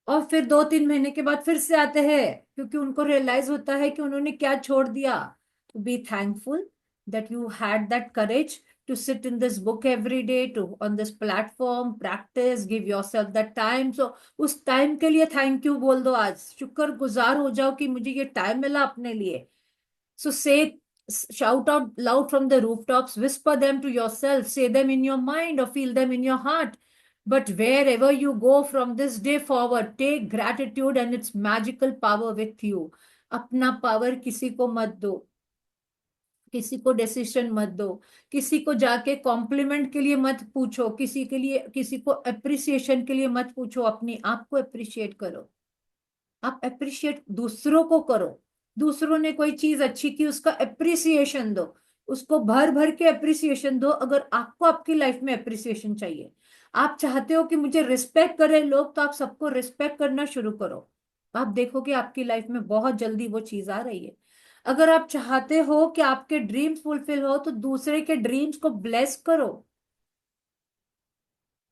और फिर 2-3 महीने के बाद फिर से आते हैं क्योंकि उनको रियलाइज होता है कि उन्होंने क्या छोड़ दिया। तो be thankful that you had that courage to sit in this book every day, to on this platform practice, give yourself that time। so उस टाइम के लिए थैंक यू बोल दो। आज शुक्र गुजार हो जाओ कि मुझे ये टाइम मिला अपने लिए। so say, shout out loud from the rooftops, whisper them to yourself, say them in your mind or feel them in your heart, but wherever you go from this day forward, take gratitude and its magical power with you। अपना power किसी को मत दो, किसी को decision मत दो, किसी को जाके कॉम्प्लीमेंट के लिए मत पूछो, किसी के लिए किसी को अप्रिसिएशन के लिए मत पूछो, अपने आप को अप्रिशिएट करो। आप अप्रिशिएट दूसरों को करो। दूसरों ने कोई चीज अच्छी की, उसका अप्रिसिएशन दो, उसको भर भर के अप्रिसिएशन दो। अगर आपको आपकी लाइफ में अप्रिसिएशन चाहिए, आप चाहते हो कि मुझे रिस्पेक्ट करें लोग, तो आप सबको रिस्पेक्ट करना शुरू करो। आप देखोगे आपकी लाइफ में बहुत जल्दी वो चीज आ रही है। अगर आप चाहते हो कि आपके ड्रीम्स फुलफिल हो, तो दूसरे के ड्रीम्स को ब्लेस करो।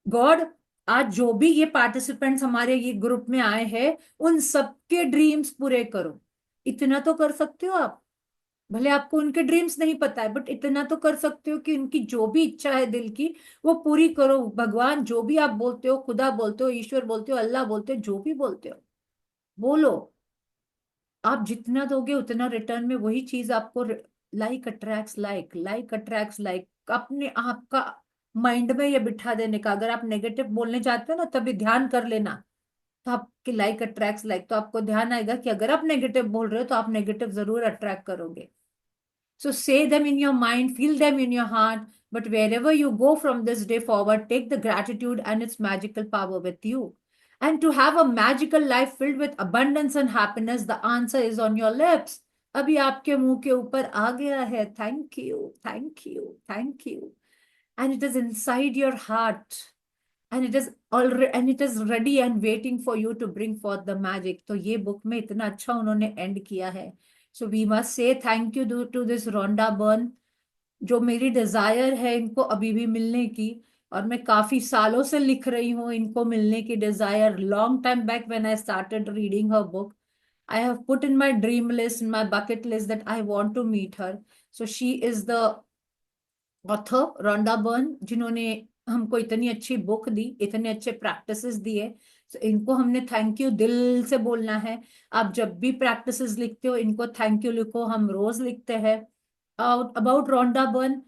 गॉड, आज जो भी ये पार्टिसिपेंट्स हमारे ये ग्रुप में आए हैं, उन सबके ड्रीम्स पूरे करो। इतना तो कर सकते हो आप। भले आपको उनके ड्रीम्स नहीं पता है, बट इतना तो कर सकते हो कि उनकी जो भी इच्छा है दिल की, वो पूरी करो। भगवान जो भी आप बोलते हो, खुदा बोलते हो, ईश्वर बोलते हो, अल्लाह बोलते हो, जो भी बोलते हो बोलो। आप जितना दोगे उतना रिटर्न में वही चीज आपको, like attracts like, like attracts like. अपने आप का माइंड में ये बिठा देने का। अगर आप नेगेटिव बोलने जाते हो ना, तभी ध्यान कर लेना, तो आपकी लाइक अट्रैक्ट्स लाइक, तो आपको ध्यान आएगा कि अगर आप नेगेटिव बोल रहे हो तो आप नेगेटिव जरूर अट्रैक्ट करोगे। So say them in your mind, feel them in your heart, But wherever you go from this day forward, take the gratitude and its magical power with you. And to have a magical life filled with abundance and happiness, the answer is on your lips. अभी आपके मुंह के ऊपर आ गया है. Thank you, thank you, thank you. And it is inside your heart. And it is already, and it is ready and waiting for you to bring forth the magic. तो ये book में इतना अच्छा उन्होंने एंड किया है. So we must say thank you to this Rhonda Byrne, जो मेरी डिजायर है इनको अभी भी मिलने की. और मैं काफी सालों से लिख रही हूँ इनको मिलने की desire. Long time back when I started reading her book, I have put in my dream list, in my bucket list, that I want to meet her. So she is the author Rhonda Byrne, जिन्होंने हमको इतनी अच्छी book दी, इतने अच्छे practices दिए. तो इनको हमने थैंक यू दिल से बोलना है. आप जब भी प्रैक्टिसेस लिखते हो इनको थैंक यू लिखो. हम रोज लिखते हैं. About Rhonda Byrne,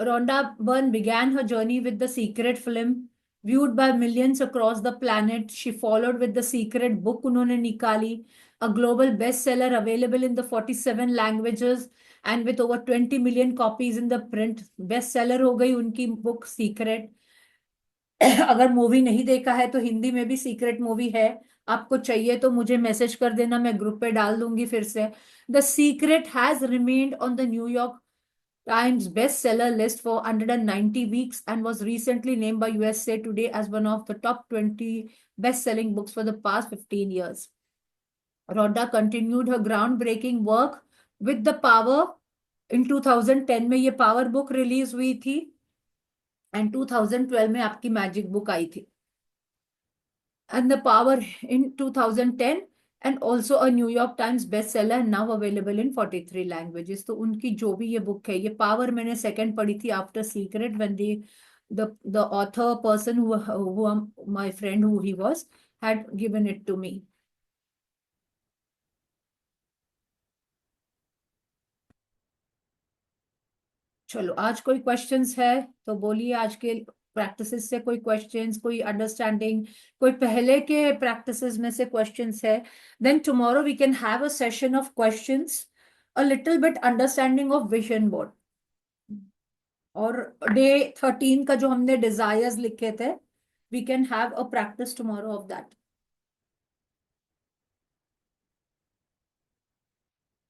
Rhonda Byrne began her journey with The Secret film, viewed by millions across the planet. She followed with The Secret book उन्होंने निकाली, a global bestseller available in the 47 languages and with over 20 million copies in the print. bestseller हो गई उनकी book secret. अगर movie नहीं देखा है तो हिंदी में भी सीक्रेट मूवी है. आपको चाहिए तो मुझे मैसेज कर देना, मैं ग्रुप पे डाल दूंगी फिर से. The secret has remained on the New York Times bestseller list for 190 weeks and was recently named by USA Today as one of the top 20 best-selling books for the past 15 years. Rhonda continued her groundbreaking work with The Power. In 2010 में ये power book release हुई थी and 2012 में आपकी magic book आई थी. And The Power in 2010 and also a New York Times bestseller now available in 43 languages. तो उनकी जो भी ये बुक है, ये पावर मैंने सेकंड पढ़ी थी after secret when the author person who my friend who he was had given it to me. चलो आज कोई क्वेश्चंस है तो बोलिए. आज के प्रैक्टिसेस से कोई क्वेश्चंस, कोई अंडरस्टैंडिंग, कोई पहले के प्रैक्टिसेस में से क्वेश्चंस है. Then tomorrow we can have a session of questions, a little bit understanding of vision board. और डे 13 का जो हमने डिजायर्स लिखे थे, we can have a practice tomorrow of that.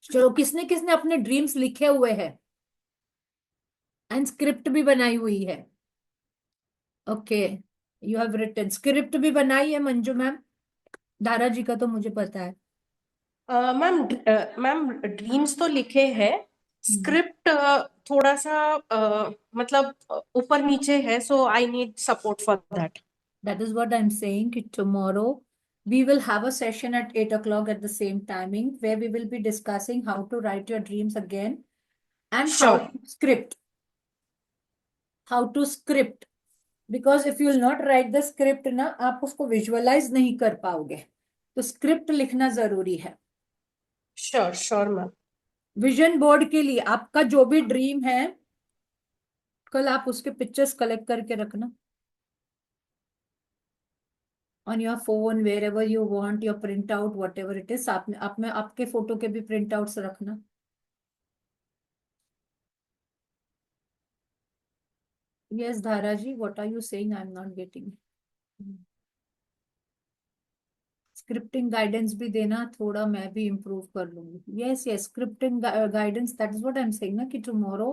चलो, किसने किसने अपने ड्रीम्स लिखे हुए हैं एंड स्क्रिप्ट भी बनाई हुई है? Okay, you have written. Script भी बनाई है मंजू मैम? धारा जी का तो मुझे पता है. मैम ड्रीम्स तो लिखे हैं, स्क्रिप्ट थोड़ा सा मतलब ऊपर नीचे है, so I need support for that. That is what I'm saying. Tomorrow we will have a session at 8 o'clock at the same timing where we will be discussing how to write your dreams again and how Sure. to script. How to script. Because if you will not write the script ना, आप उसको visualize नहीं कर पाओगे. तो script लिखना जरूरी है. Sure sure ma'am. Vision board के लिए आपका जो भी ड्रीम है, कल आप उसके पिक्चर्स कलेक्ट करके रखना on your phone, wherever you want, your print out, whatever it is. आप में आपके फोटो के भी प्रिंट आउट्स रखना. Yes, Dhara ji, what are you saying? I'm not getting. Scripting guidance भी देना थोड़ा, मैं भी इम्प्रूव कर लूंगी. Yes yes, scripting guidance, that is what I am saying ना, कि tomorrow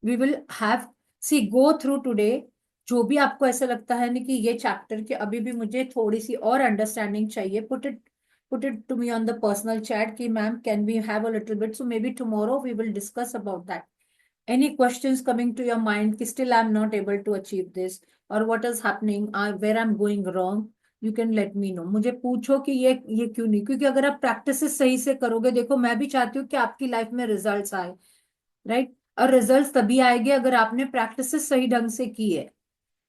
we will have see go through today. जो भी आपको ऐसा लगता है ना कि ये चैप्टर के अभी भी मुझे थोड़ी सी और अंडरस्टैंडिंग चाहिए, put it to me on the personal chat कि ma'am can we have a little bit. So maybe tomorrow we will discuss about that. Any questions coming to your mind कि still I'm not able to achieve this or what is happening, where I'm going wrong, you can let me know. मुझे पूछो कि ये क्यों नहीं. क्योंकि अगर आप प्रैक्टिसेस सही से करोगे, देखो मैं भी चाहती हूँ कि आपकी लाइफ में रिजल्ट्स आए, राइट. और रिजल्ट्स तभी आएंगे अगर आपने प्रैक्टिसेस सही ढंग से की है.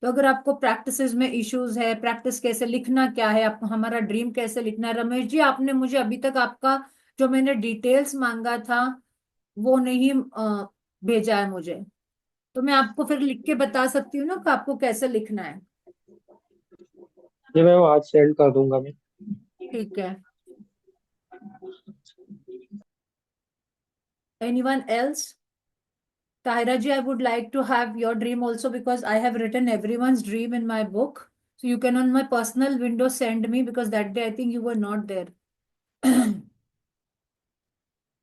तो अगर आपको प्रैक्टिसेस में इश्यूज है, प्रैक्टिस कैसे लिखना क्या है, आप हमारा ड्रीम कैसे लिखना है. रमेश जी, आपने मुझे अभी तक आपका जो मैंने डिटेल्स मांगा था वो नहीं भेजा है मुझे. तो मैं आपको फिर लिख के बता सकती हूँ ना कि आपको कैसे लिखना है. ये मैं आज सेंड कर दूंगा मैं. ठीक है. Anyone else? Tahira ji, I would like to have your dream also because I have written everyone's dream in my book. So you can on my personal window send me because that day I think you were not there.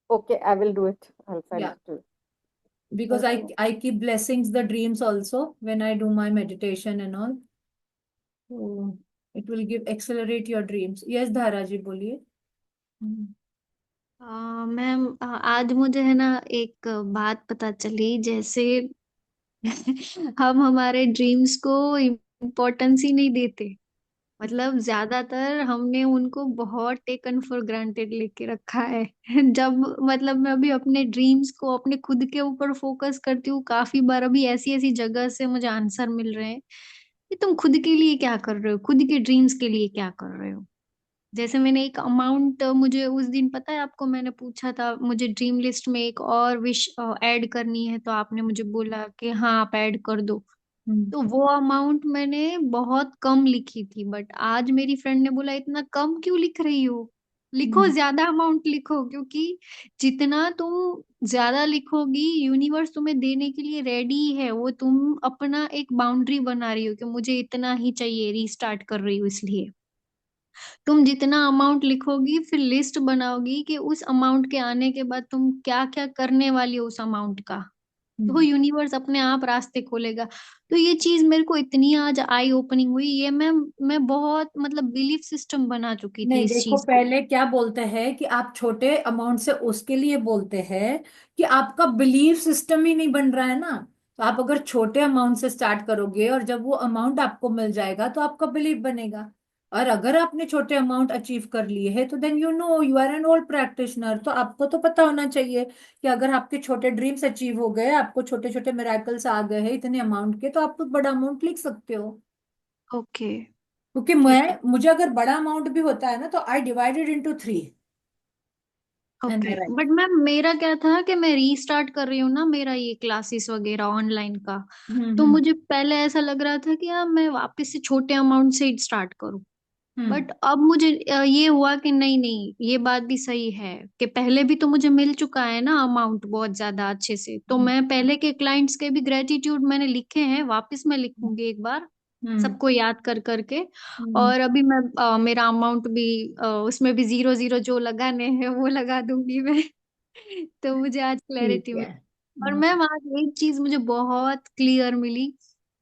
Okay, I will do it. I'll send Yeah. it to you. Because Okay. I keep blessings the dreams also when I do my meditation and all. So it will give accelerate your dreams. Yes, Dhara ji, बोलिए. Ma'am आज मुझे है ना एक बात पता चली जैसे हम हमारे ड्रीम्स को इम्पोर्टेंस ही नहीं देते। मतलब ज्यादातर हमने उनको बहुत टेकन फॉर ग्रांटेड लेके रखा है। जब मतलब मैं अभी अपने ड्रीम्स को अपने खुद के ऊपर फोकस करती हूँ, काफी बार अभी ऐसी ऐसी जगह से मुझे आंसर मिल रहे हैं कि तुम खुद के लिए क्या कर रहे हो, खुद के ड्रीम्स के लिए क्या कर रहे हो। जैसे मैंने एक अमाउंट, मुझे उस दिन पता है आपको, मैंने पूछा था मुझे ड्रीम लिस्ट में एक और विश ऐड करनी है, तो आपने मुझे बोला कि हाँ आप ऐड कर दो। तो वो अमाउंट मैंने बहुत कम लिखी थी, बट आज मेरी फ्रेंड ने बोला इतना कम क्यों लिख रही हो, लिखो ज्यादा अमाउंट लिखो, क्योंकि जितना तुम ज्यादा लिखोगी यूनिवर्स तुम्हें देने के लिए रेडी है। वो तुम अपना एक बाउंड्री बना रही हो कि मुझे इतना ही चाहिए, रीस्टार्ट कर रही हो। इसलिए तुम जितना अमाउंट लिखोगी फिर लिस्ट बनाओगी कि उस अमाउंट के आने के बाद तुम क्या क्या करने वाली हो उस अमाउंट का, तो वो यूनिवर्स अपने आप रास्ते खोलेगा। तो ये चीज मेरे को इतनी आज आई ओपनिंग हुई, ये मैं बहुत मतलब बिलीफ सिस्टम बना चुकी थी नहीं, इस देखो चीज को। पहले क्या बोलते हैं कि आप छोटे अमाउंट से उसके लिए बोलते हैं कि आपका बिलीफ सिस्टम ही नहीं बन रहा है ना। तो आप अगर छोटे अमाउंट से स्टार्ट करोगे और जब वो अमाउंट आपको मिल जाएगा तो आपका बिलीफ बनेगा। और अगर आपने छोटे अमाउंट अचीव कर लिए हैं तो then you are an old practitioner. तो आपको तो पता होना चाहिए कि अगर आपके छोटे ड्रीम्स अचीव हो गए, आपको छोटे छोटे मिराकल्स आ गए हैं इतने अमाउंट के, तो आप कुछ बड़ा अमाउंट लिख सकते हो। ओके। क्योंकि ठीक है। मुझे अगर बड़ा अमाउंट भी होता है ना तो I divided into 3 and okay I write. But ma'am मेरा क्या था कि मैं रीस्टार्ट कर रही हूँ ना मेरा ये क्लासेस वगैरह ऑनलाइन का, तो हम्म। मुझे पहले ऐसा लग रहा था कि यार मैं वापस से छोटे अमाउंट से स्टार्ट करूँ। हम्म। बट अब मुझे ये हुआ कि नहीं नहीं, ये बात भी सही है कि पहले भी तो मुझे मिल चुका है ना अमाउंट बहुत ज्यादा अच्छे से, तो मैं पहले के क्लाइंट्स के भी ग्रेटिट्यूड मैंने लिखे हैं, वापस मैं लिखूंगी एक बार हम्म। सबको याद कर करके। हम्म। और अभी मैं मेरा अमाउंट भी उसमें भी जीरो जीरो जो लगाने हैं वो लगा दूंगी मैं। तो मुझे आज ठीक क्लैरिटी है। मिली। और मैम आज एक चीज मुझे बहुत क्लियर मिली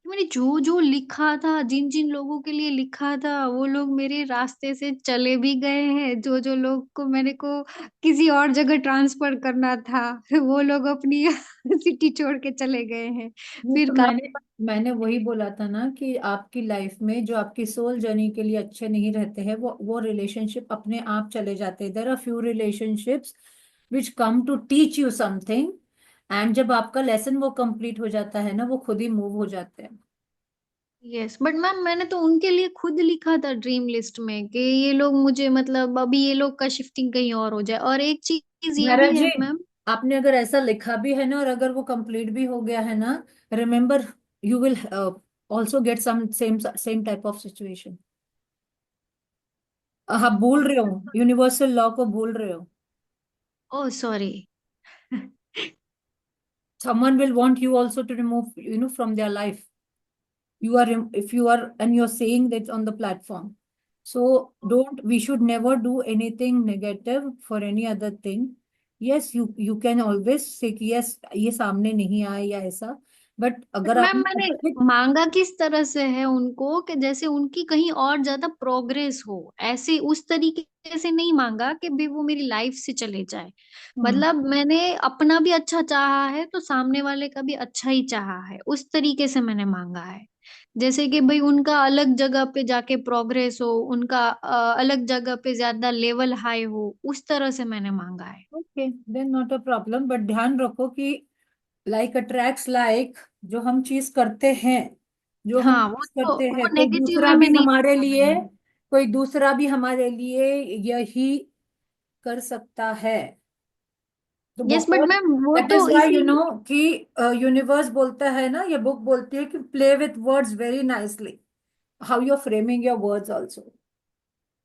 कि मैंने जो जो लिखा था, जिन जिन लोगों के लिए लिखा था, वो लोग मेरे रास्ते से चले भी गए हैं। जो जो लोग को मैंने को किसी और जगह ट्रांसफर करना था वो लोग अपनी सिटी छोड़ के चले गए हैं। नहीं, फिर तो काफी। मैंने वही बोला था ना कि आपकी लाइफ में जो आपकी सोल जर्नी के लिए अच्छे नहीं रहते हैं वो रिलेशनशिप अपने आप चले जाते हैं। There are few relationships which come to teach you something, and जब आपका लेसन वो कंप्लीट हो जाता है ना वो खुद ही मूव हो जाते हैं। यस बट मैम मैंने तो उनके लिए खुद लिखा था ड्रीम लिस्ट में कि ये लोग मुझे, मतलब अभी ये लोग का शिफ्टिंग कहीं और हो जाए। और एक चीज ये नारा भी जी, है मैम। आपने अगर ऐसा लिखा भी है ना और अगर वो कंप्लीट भी हो गया है ना, remember you will also get some same same type of situation. आप भूल रहे हो, यूनिवर्सल लॉ को भूल रहे हो। Oh sorry. Someone will want you also to remove from their life. You are if you are and you're saying that on the platform, so don't we should never do anything negative for any other thing. Yes, you can always say कि yes ये सामने नहीं आए या ऐसा, but but अगर ma'am आपने मैंने अच्छे। मांगा किस तरह से है उनको कि जैसे उनकी कहीं और ज्यादा प्रोग्रेस हो, ऐसे उस तरीके से नहीं मांगा कि भी वो मेरी लाइफ से चले जाए। हम्म। मतलब मैंने अपना भी अच्छा चाहा है तो सामने वाले का भी अच्छा ही चाहा है, उस तरीके से मैंने मांगा है। जैसे कि भाई उनका अलग जगह पे जाके प्रोग्रेस हो, उनका अलग जगह पे ज्यादा लेवल हाई हो, उस तरह से मैंने मांगा है। Okay, then not a problem, but ध्यान रखो कि लाइक अट्रैक्ट्स लाइक, जो हम चीज करते हैं, जो हम हाँ चीज करते वो हैं, नेगेटिव वे में नहीं मांगा मैंने। कोई दूसरा भी हमारे लिए यही कर सकता है। तो यस बट बहुत, मैम वो दैट तो इज वाई इसी। कि यूनिवर्स बोलता है ना, ये बुक बोलती है कि play with words very nicely, how you are framing your words also.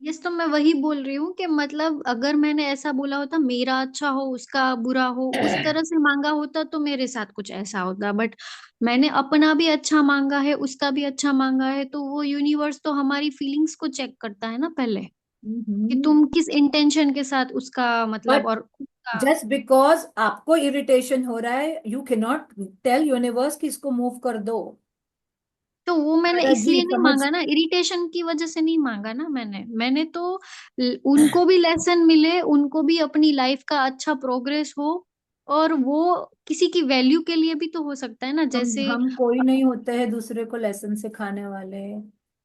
Yes, तो मैं वही बोल रही हूँ कि मतलब अगर मैंने ऐसा बोला होता मेरा अच्छा हो उसका बुरा हो, उस तरह से मांगा होता तो मेरे साथ कुछ ऐसा होता, बट मैंने अपना भी अच्छा मांगा है, उसका भी अच्छा मांगा है, तो वो यूनिवर्स तो हमारी फीलिंग्स को चेक करता है ना पहले, कि तुम किस इंटेंशन के साथ उसका मतलब बट और खुद का। जस्ट बिकॉज आपको इरिटेशन हो रहा है, you can not tell universe कि इसको मूव कर दो। तो वो मैंने जी इसलिए नहीं समझ। मांगा ना, इरिटेशन की वजह से नहीं मांगा ना मैंने तो उनको भी लेसन मिले, उनको भी अपनी लाइफ का अच्छा प्रोग्रेस हो, और वो किसी की वैल्यू के लिए भी तो हो सकता है ना, जैसे हम कोई नहीं होते हैं दूसरे को लेसन सिखाने वाले,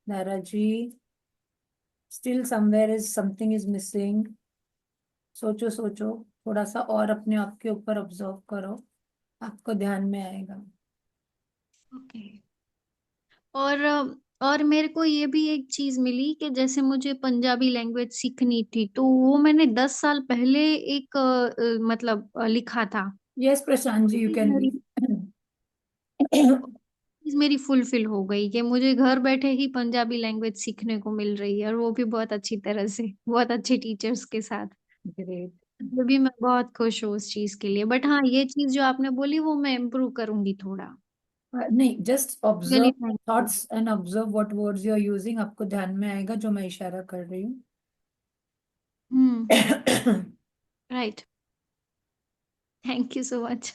Nara ji. Still somewhere is something is missing. सोचो सोचो, थोड़ा सा और अपने आप के ऊपर ऑब्जर्व करो, आपको ध्यान में आएगा। ओके। और और मेरे को ये भी एक चीज मिली कि जैसे मुझे पंजाबी लैंग्वेज सीखनी थी, तो वो मैंने 10 साल पहले एक मतलब लिखा था। Yes Prashant ji, you can मेरी चीज मेरी फुलफिल हो गई कि मुझे घर बैठे ही पंजाबी लैंग्वेज सीखने को मिल रही है, और वो भी बहुत अच्छी तरह से, बहुत अच्छे टीचर्स के साथ। ग्रेट। ये भी मैं बहुत खुश हूँ उस चीज के लिए, बट हाँ, ये चीज जो आपने बोली वो मैं इम्प्रूव करूंगी थोड़ा। नहीं, just really observe thank you. Thoughts and observe what words you are using, आपको ध्यान में आएगा जो मैं इशारा कर रही हूँ। Right. Thank you so much.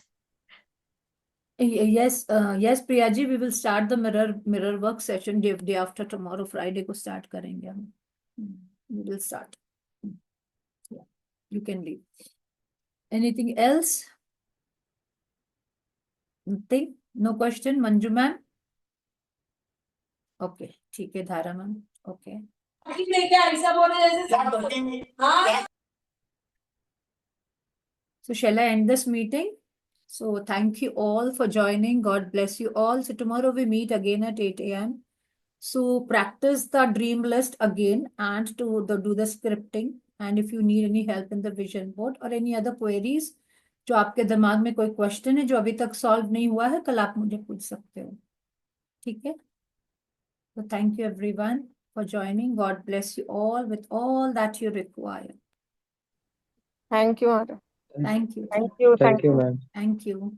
Yes, yes, Priya ji, we will start the mirror work session day after tomorrow, Friday को start करेंगे हम. We will start. Yeah, you can leave. Anything else? Nothing? No question, Manju ma'am? Okay, ठीक है धारा ma'am. Okay. So shall I end this meeting? So thank you all for joining. God bless you all. So tomorrow we meet again at 8 a.m. So practice the dream list again and do the scripting. And if you need any help in the vision board or any other queries, जो आपके दिमाग में कोई question है जो अभी तक solve नहीं हुआ है, कल आप मुझे पूछ सकते हो. ठीक है? So thank you everyone for joining. God bless you all with all that you require. Thank you, Mara. Thank you. Thank you. Thank you, ma'am. Thank you.